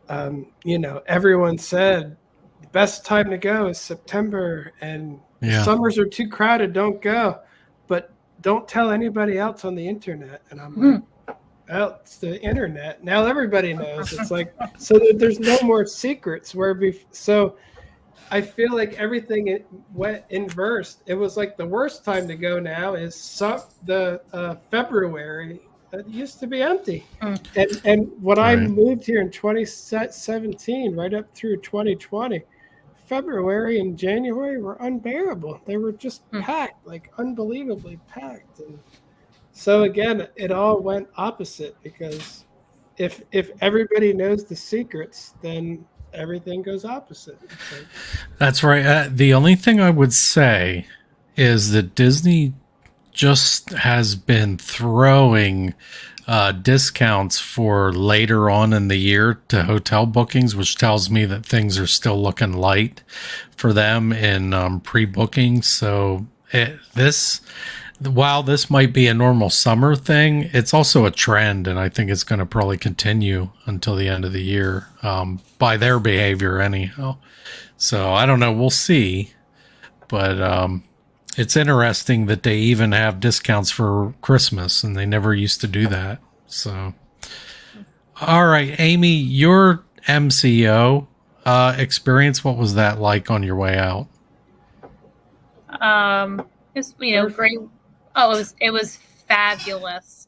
everyone said the best time to go is September, and summers are too crowded, don't go. But don't tell anybody else on the internet. And I'm like, well, it's the internet. Now everybody knows. It's like, so there's no more secrets. So I feel like everything went inverse. It was like the worst time to go now is February. It used to be empty. And when I moved here in 2017, right up through 2020, February and January were unbearable. They were just
Hmm.
packed, like unbelievably packed. And so again, it all went opposite because if everybody knows the secrets, then everything goes opposite. It's like,
That's right. The only thing I would say is that Disney just has been throwing discounts for later on in the year to hotel bookings, which tells me that things are still looking light for them in pre-booking. So while this might be a normal summer thing, it's also a trend, and I think it's going to probably continue until the end of the year by their behavior anyhow. So I don't know. We'll see. But it's interesting that they even have discounts for Christmas, and they never used to do that. So, all right, Amy, your MCO experience, what was that like on your way out?
Just great. Oh, it was fabulous.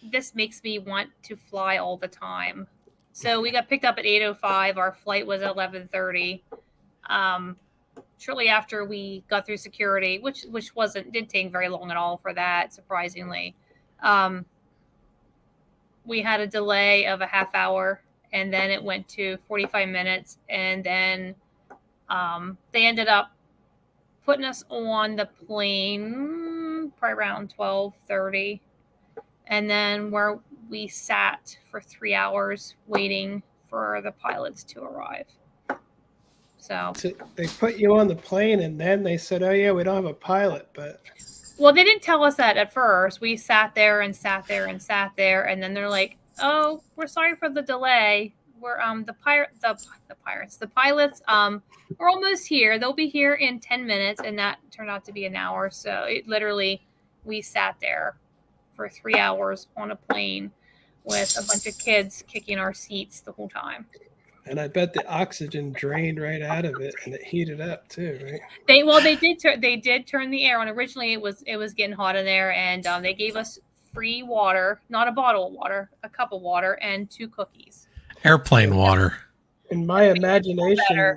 This makes me want to fly all the time. So we got picked up at 8:05. Our flight was at 11:30. Shortly after we got through security, which didn't take very long at all for that, surprisingly. We had a delay of a half hour, and then it went to 45 minutes, and then they ended up putting us on the plane probably around 12:30, and then where we sat for 3 hours waiting for the pilots to arrive. So
they put you on the plane, and then they said, "Oh yeah, we don't have a pilot." But
well, they didn't tell us that at first. We sat there and sat there and sat there, and then they're like, "Oh, we're sorry for the delay. We're the pilots we're almost here. They'll be here in 10 minutes," and that turned out to be an hour. So it literally, we sat there for 3 hours on a plane with a bunch of kids kicking our seats the whole time.
And I bet the oxygen drained right out of it, and it heated up too, right?
They did turn the air on. Originally, it was getting hot in there, and they gave us free water, not a bottle of water, a cup of water, and 2 cookies.
Airplane water.
In my imagination,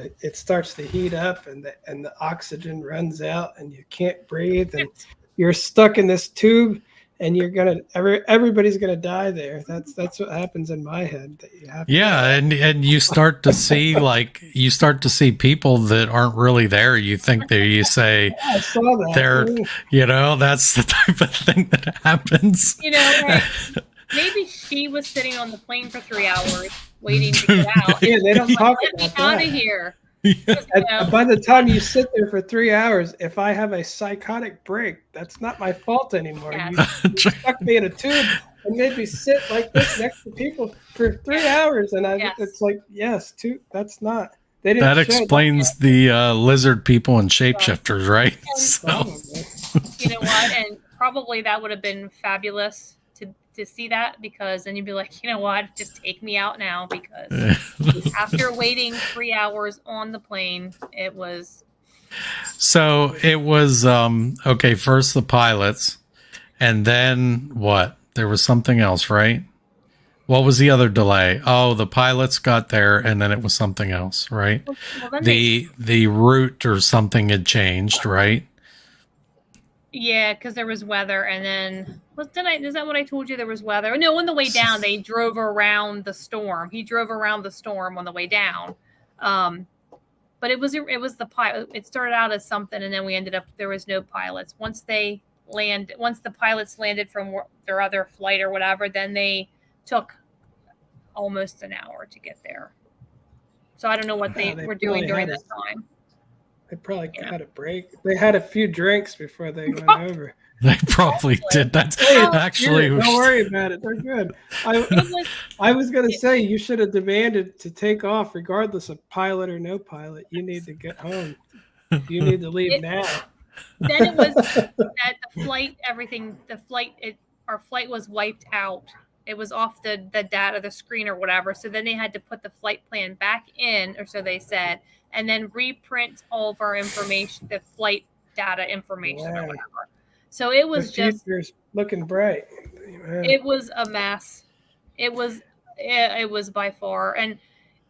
it starts to heat up, and the oxygen runs out, and you can't breathe, and you're stuck in this tube. And everybody's gonna die there. That's what happens in my head. That you have
and you start to see people that aren't really there. You think you say
I saw that.
They're that's the type of thing that happens.
Right. Maybe she was sitting on the plane for 3 hours waiting to get out.
Yeah, they don't talk
about
that.
Out of here.
Yeah. By the time you sit there for 3 hours, if I have a psychotic break, that's not my fault anymore.
Yes.
You stuck me in a tube and made me sit like this next to people for 3 hours, and it's like, that's not. They didn't.
That explains the lizard people and shapeshifters, right?
You know what? And probably that would have been fabulous to see that, because then you'd be like, you know what, just take me out now, because after waiting 3 hours on the plane, it was
okay, first the pilots, and then what? There was something else, right? What was the other delay? Oh, the pilots got there, and then it was something else, right? Well, the route or something had changed, right?
Yeah, because there was weather, and then is that what I told you? There was weather. No, on the way down, they drove around the storm. He drove around the storm on the way down, but it was the pilot. It started out as something, and then we ended up there was no pilots. Once the pilots landed from their other flight or whatever, then they took almost an hour to get there. So I don't know what they were doing during that time.
They probably had a break. They had a few drinks before they went over.
They probably did. That's actually.
Don't worry about it. They're good. I was going to say you should have demanded to take off, regardless of pilot or no pilot. You need to get home. You need to leave now.
Then it was that the flight. Our flight was wiped out. It was off the data, the screen or whatever. So then they had to put the flight plan back in, or so they said, and then reprint all of our information, the flight data information or whatever. So it was just
looking bright.
It was a mess. It was it was by far. And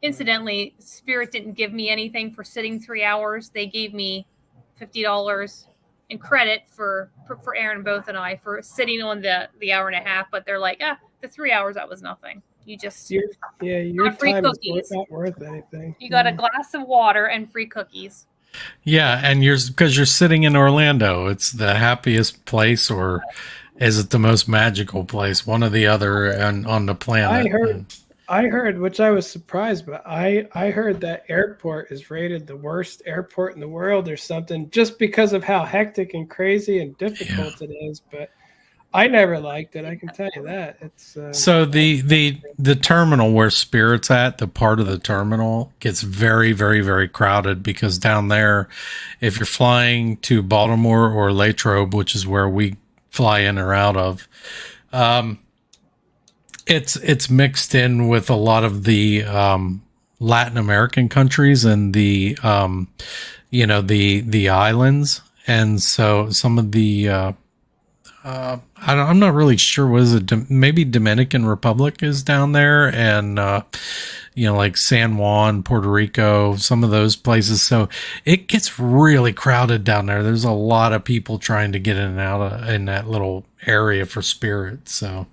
incidentally, Spirit didn't give me anything for sitting 3 hours. They gave me $50 in credit for Aaron, both and I, for sitting on the hour and a half. But they're like, the 3 hours, that was nothing. You just
your
got free
time
cookies.
is not worth anything.
You got a glass of water and free cookies.
Yeah, and because you're sitting in Orlando, it's the happiest place, or is it the most magical place? One or the other, and on the planet.
I heard, which I was surprised, but I heard that airport is rated the worst airport in the world or something, just because of how hectic and crazy and difficult it is. But I never liked it. I can tell you that. It's
so the terminal where Spirit's at, the part of the terminal gets very, very, very crowded, because down there, if you're flying to Baltimore or Latrobe, which is where we fly in or out of, it's mixed in with a lot of the Latin American countries and the the islands, and so some of the I'm not really sure. What is it? Maybe Dominican Republic is down there, and like San Juan, Puerto Rico, some of those places. So it gets really crowded down there. There's a lot of people trying to get in and out in that little area for Spirit. So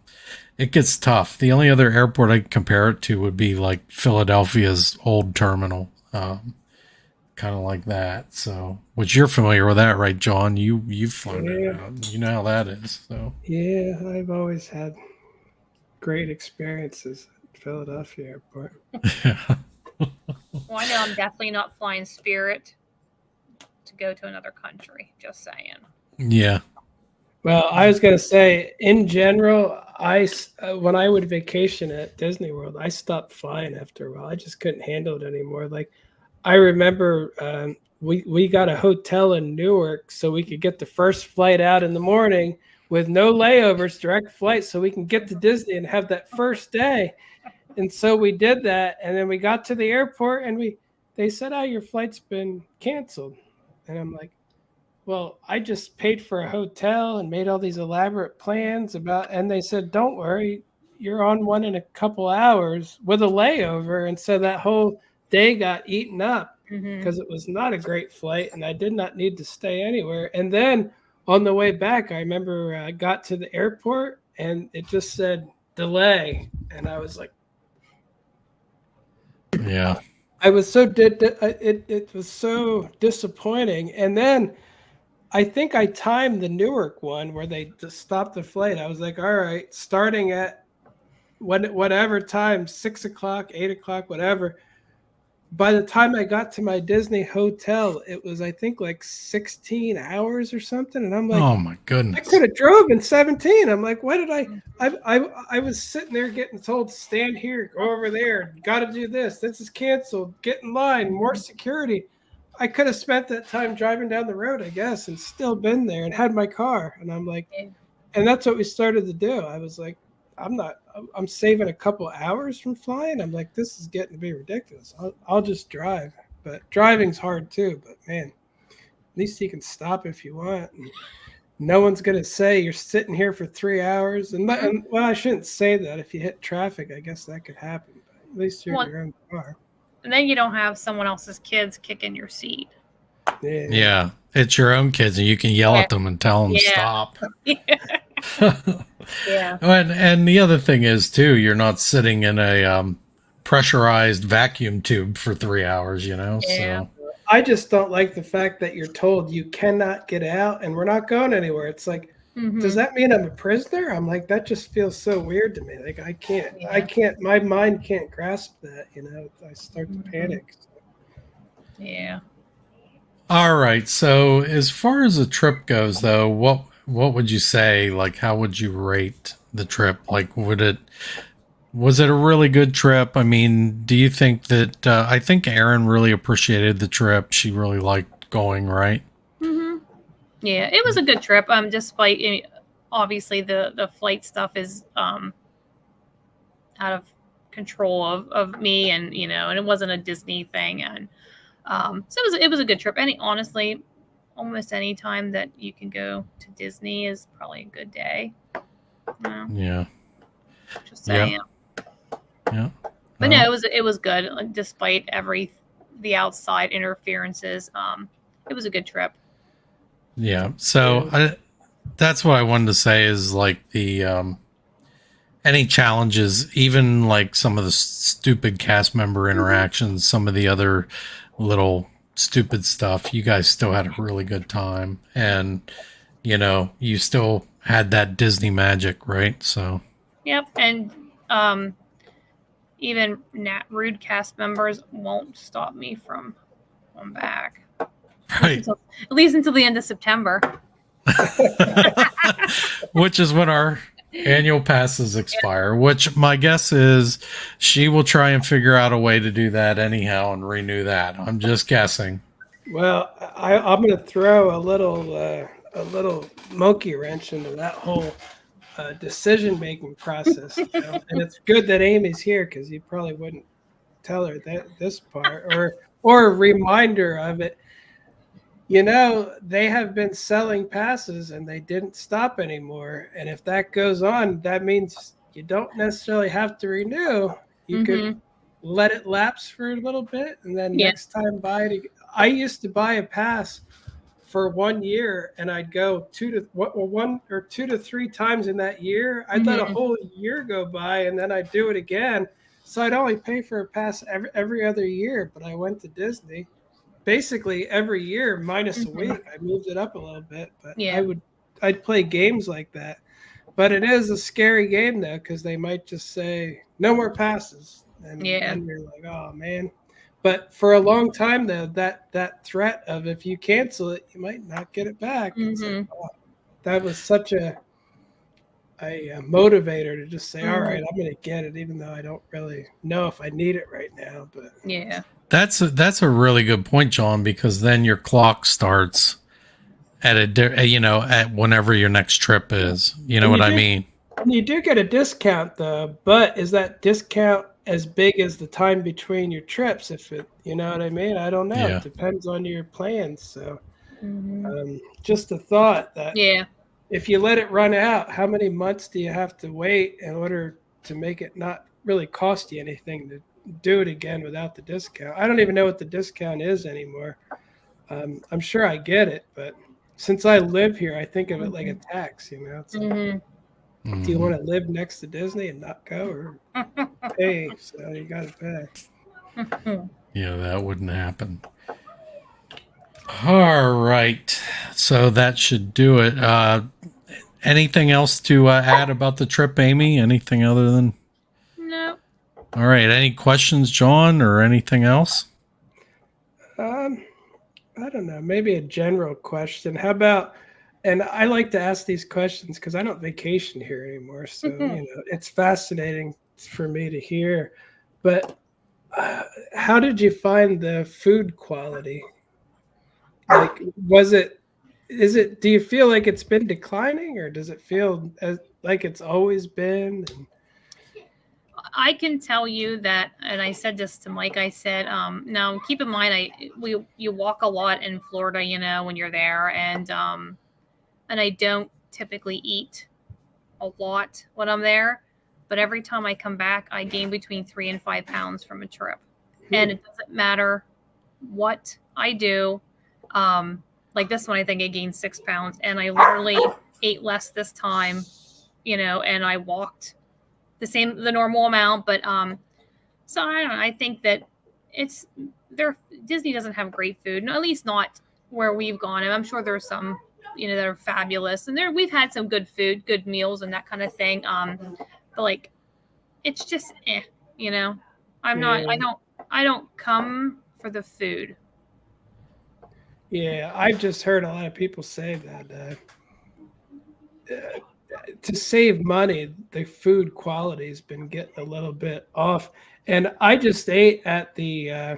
it gets tough. The only other airport I can compare it to would be like Philadelphia's old terminal. Kind of like that. So, which you're familiar with that, right, John? You've flown it out. You know how that is. So
yeah, I've always had great experiences at Philadelphia Airport.
Well, I know I'm definitely not flying Spirit to go to another country. Just saying.
Yeah.
Well, I was going to say, in general, when I would vacation at Disney World, I stopped flying after a while. I just couldn't handle it anymore. Like, I remember we got a hotel in Newark so we could get the first flight out in the morning with no layovers, direct flight, so we can get to Disney and have that first day. And so we did that, and then we got to the airport, and they said, "Oh, your flight's been canceled." And I'm like, well, I just paid for a hotel and made all these elaborate plans and they said, "Don't worry, you're on one in a couple hours with a layover." And so that whole day got eaten up because it was not a great flight, and I did not need to stay anywhere. And then on the way back, I remember I got to the airport and it just said delay, and I was like,
yeah.
I was so it was so disappointing. And then I think I timed the Newark one where they just stopped the flight. I was like, all right, starting at whatever time, 6 o'clock, 8 o'clock, whatever. By the time I got to my Disney hotel, it was, I think, like 16 hours or something. And I'm like,
oh my goodness,
I could have drove in 17. I'm like, what did I was sitting there getting told, stand here, go over there, got to do this. This is canceled. Get in line, more security. I could have spent that time driving down the road, I guess, and still been there and had my car. And I'm like, and that's what we started to do. I was like, I'm saving a couple hours from flying. I'm like, this is getting to be ridiculous. I'll just drive. But driving's hard too. But man, at least you can stop if you want. And no one's going to say you're sitting here for 3 hours. And well, I shouldn't say that. If you hit traffic, I guess that could happen. But at least you're in your own car.
And then you don't have someone else's kids kicking your seat.
Yeah, it's your own kids, and you can yell at them and tell them to stop.
Yeah.
And the other thing is too, you're not sitting in a pressurized vacuum tube for 3 hours,
Yeah.
So
I just don't like the fact that you're told you cannot get out and we're not going anywhere. It's like, does that mean I'm a prisoner? I'm like, that just feels so weird to me. Like I can't, my mind can't grasp that, I start to panic. So.
Yeah.
All right. So as far as the trip goes though, what would you say? Like, how would you rate the trip? Like, was it a really good trip? I mean, do you think that, I think Erin really appreciated the trip. She really liked going, right?
Yeah, it was a good trip. Despite obviously the flight stuff is out of control of me, and and it wasn't a Disney thing, and so it was a good trip. Honestly, almost any time that you can go to Disney is probably a good day.
Yeah.
Just saying.
Yeah.
But no, it was good despite the outside interferences. It was a good trip.
Yeah. So that's what I wanted to say is like the any challenges, even like some of the stupid cast member interactions, some of the other little stupid stuff, you guys still had a really good time. And, you still had that Disney magic, right? So,
Yep. And even rude cast members won't stop me from going back.
right.
At least until the end of September.
Which is when our annual passes expire, which my guess is she will try and figure out a way to do that anyhow and renew that. I'm just guessing.
Well, I'm going to throw a little monkey wrench into that whole decision making process, and it's good that Amy's here because you probably wouldn't tell her this part or a reminder of it. They have been selling passes and they didn't stop anymore. And if that goes on, that means you don't necessarily have to renew. You could let it lapse for a little bit and then next time buy it. I used to buy a pass for 1 year and I'd go 1 or 2 to 3 times in that year. I'd let a whole year go by and then I'd do it again. So I'd only pay for a pass every other year, but I went to Disney basically every year minus a week. I moved it up a little bit, but I'd play games like that. But it is a scary game though, because they might just say no more passes, and you're like, oh man. But for a long time though, that threat of if you cancel it, you might not get it back. Like, oh, that was such a motivator to just say, all right, I'm going to get it, even though I don't really know if I need it right now. But
that's a really good point, John, because then your clock starts at at whenever your next trip is. You know what I mean?
And you do get a discount though, but is that discount as big as the time between your trips? If it, you know what I mean? I don't know.
Yeah.
It depends on your plans. So just a thought that if you let it run out, how many months do you have to wait in order to make it not really cost you anything to do it again without the discount? I don't even know what the discount is anymore. I'm sure I get it, but since I live here, I think of it like a tax, It's like, do you want to live next to Disney and not go or pay? So you got to pay.
Yeah, that wouldn't happen. All right. So that should do it. Anything else to add about the trip, Amy? Anything other than?
No.
All right. Any questions, John, or anything else?
I don't know. Maybe a general question. How about, and I like to ask these questions because I don't vacation here anymore. So, it's fascinating for me to hear. But how did you find the food quality? Like, do you feel like it's been declining or does it feel like it's always been?
I can tell you that, and I said this to Mike. I said, now keep in mind, you walk a lot in Florida, when you're there, and I don't typically eat a lot when I'm there, but every time I come back, I gain between 3 and 5 pounds from a trip, and it doesn't matter what I do. Like this one, I think I gained 6 pounds, and I literally ate less this time, and I walked the normal amount, but so I don't know. I think that Disney doesn't have great food, no, at least not where we've gone. And I'm sure there's some, that are fabulous, and we've had some good food, good meals, and that kind of thing. But like, it's just, I'm not. I don't come for the food.
Yeah, I've just heard a lot of people say that to save money, the food quality has been getting a little bit off. And I just ate at the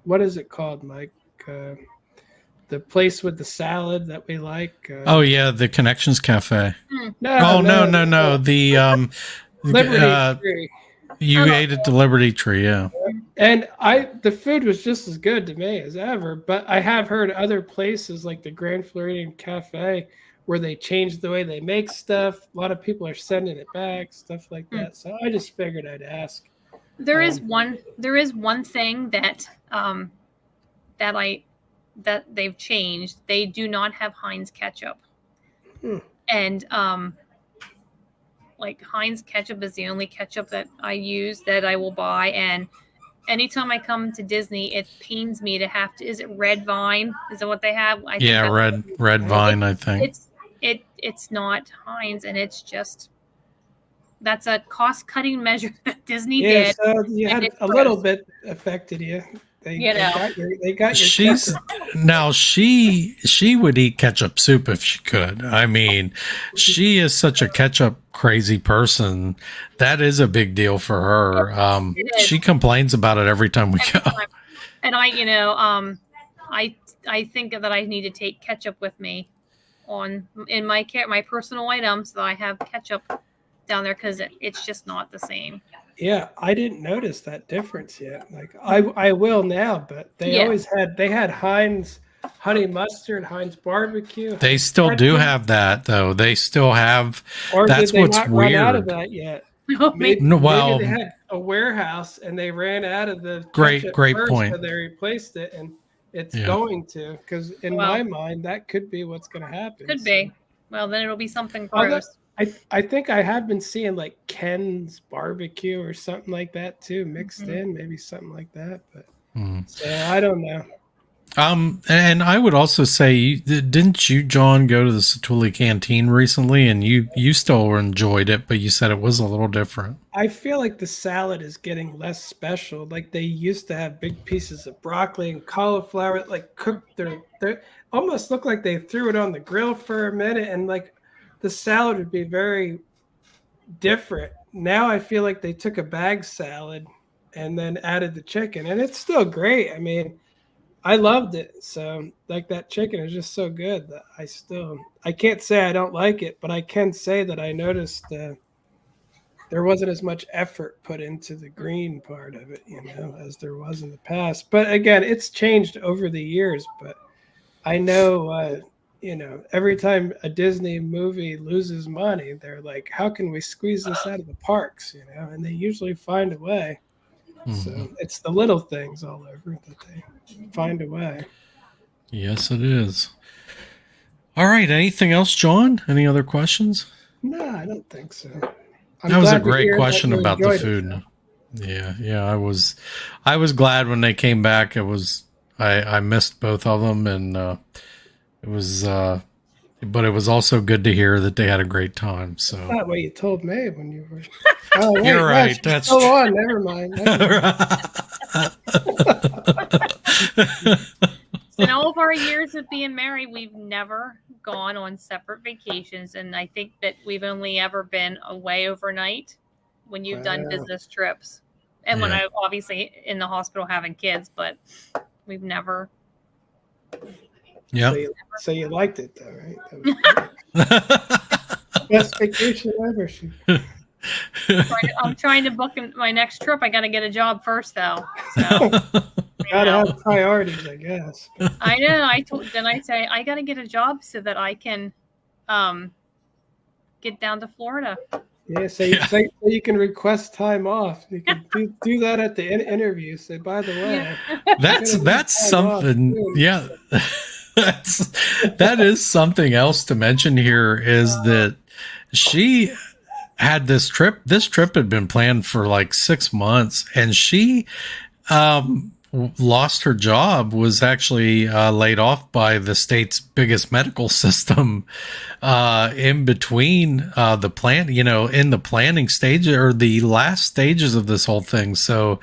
what is it called, Mike? The place with the salad that we like.
Oh yeah, the Connections Cafe.
No.
The
Liberty Tree.
You ate at the Liberty Tree, yeah.
And the food was just as good to me as ever. But I have heard other places like the Grand Floridian Cafe where they changed the way they make stuff. A lot of people are sending it back, stuff like that. So I just figured I'd ask.
There is one thing that that they've changed. They do not have Heinz ketchup. And like Heinz ketchup is the only ketchup that I use, that I will buy. And anytime I come to Disney, it pains me to have to. Is it Red Vine? Is that what they have? I think
Red Vine. I think
it's not Heinz, and it's just, that's a cost-cutting measure that Disney did.
So you had a little bit affected you. They got your
she's now she would eat ketchup soup if she could. I mean, she is such a ketchup crazy person. That is a big deal for her. She complains about it every time we go.
And I think that I need to take ketchup with me in my personal items, so I have ketchup down there, because it's just not the same.
Yeah, I didn't notice that difference yet. Like I will now, but they had Heinz honey mustard, Heinz barbecue.
They still do have that though. They still have.
Or
that's
did they
what's
not
weird.
Run out of that yet? Maybe they had a warehouse and they ran out of the
great
first,
point.
So they replaced it, and it's going to, because in my mind that could be what's going to happen.
Could be. Well, then it'll be something gross.
I think I have been seeing like Ken's barbecue or something like that too, mixed in, maybe something like that. But so I don't know.
And I would also say, didn't you, John, go to the Satuli Canteen recently, and you still enjoyed it, but you said it was a little different.
I feel like the salad is getting less special. Like they used to have big pieces of broccoli and cauliflower, like cooked. They almost look like they threw it on the grill for a minute, and like the salad would be very different. Now I feel like they took a bag salad and then added the chicken, and it's still great. I mean, I loved it. So like that chicken is just so good that I can't say I don't like it, but I can say that I noticed there wasn't as much effort put into the green part of it, as there was in the past. But again, it's changed over the years. But I know, every time a Disney movie loses money, they're like, how can we squeeze this out of the parks? And they usually find a way. So it's the little things all over that they find a way.
Yes, it is. All right. Anything else, John? Any other questions?
No, I don't think so.
That was a great question about the food. Yeah. I was glad when they came back. I missed both of them, and it was, but it was also good to hear that they had a great time. So
that's not what you told me when you were. Oh, wait,
you're right. That's true.
On. Never mind.
In all of our years of being married, we've never gone on separate vacations, and I think that we've only ever been away overnight when you've done business trips, and when I obviously in the hospital having kids, but we've never.
Yeah.
So you liked it though, right? Best vacation ever.
I'm trying to book my next trip. I got to get a job first, though. So,
gotta have priorities, I guess.
I know. I say I got to get a job so that I can get down to Florida.
Yeah, so you can request time off. You can do that at the interview. Say, by the way,
that's something. Yeah, that is something else to mention here. Is that she had this trip. This trip had been planned for like 6 months, and she lost her job, was actually laid off by the state's biggest medical system in between the plan, in the planning stage or the last stages of this whole thing. So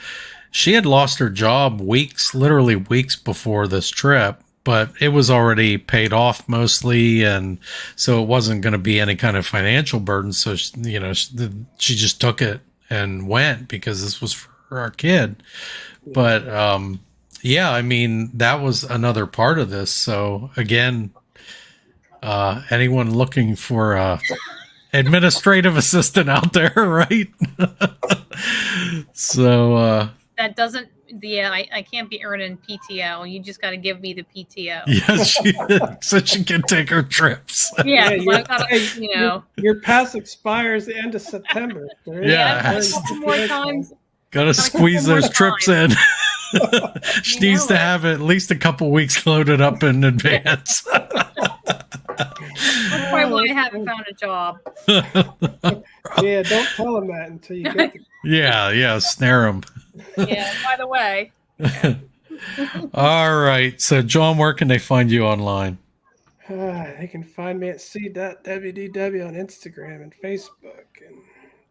she had lost her job literally weeks before this trip, but it was already paid off mostly. And so it wasn't going to be any kind of financial burden. So, she just took it and went because this was for our kid. But, I mean, that was another part of this. So again, anyone looking for a administrative assistant out there, right? So,
that doesn't, I can't be earning PTO. You just got to give me the PTO.
Yes, so she can take her trips.
Yeah,
your pass expires the end of September.
A couple more times.
Gotta squeeze
more
those trips in. She
You
needs
know
to
it.
have at least a couple weeks loaded up in advance.
That's probably why I haven't found a job.
Yeah, don't tell them that until you get the.
Yeah, snare them.
Yeah, by the way.
All right. So, John, where can they find you online?
They can find me at SeeWDW on Instagram and Facebook and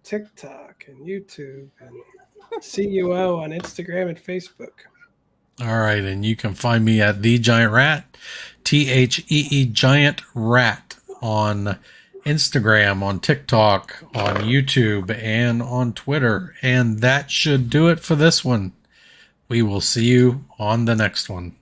TikTok and YouTube and CUO on Instagram and Facebook.
All right. And you can find me at The Giant Rat, THEE Giant Rat on Instagram, on TikTok, on YouTube, and on Twitter. And that should do it for this one. We will see you on the next one.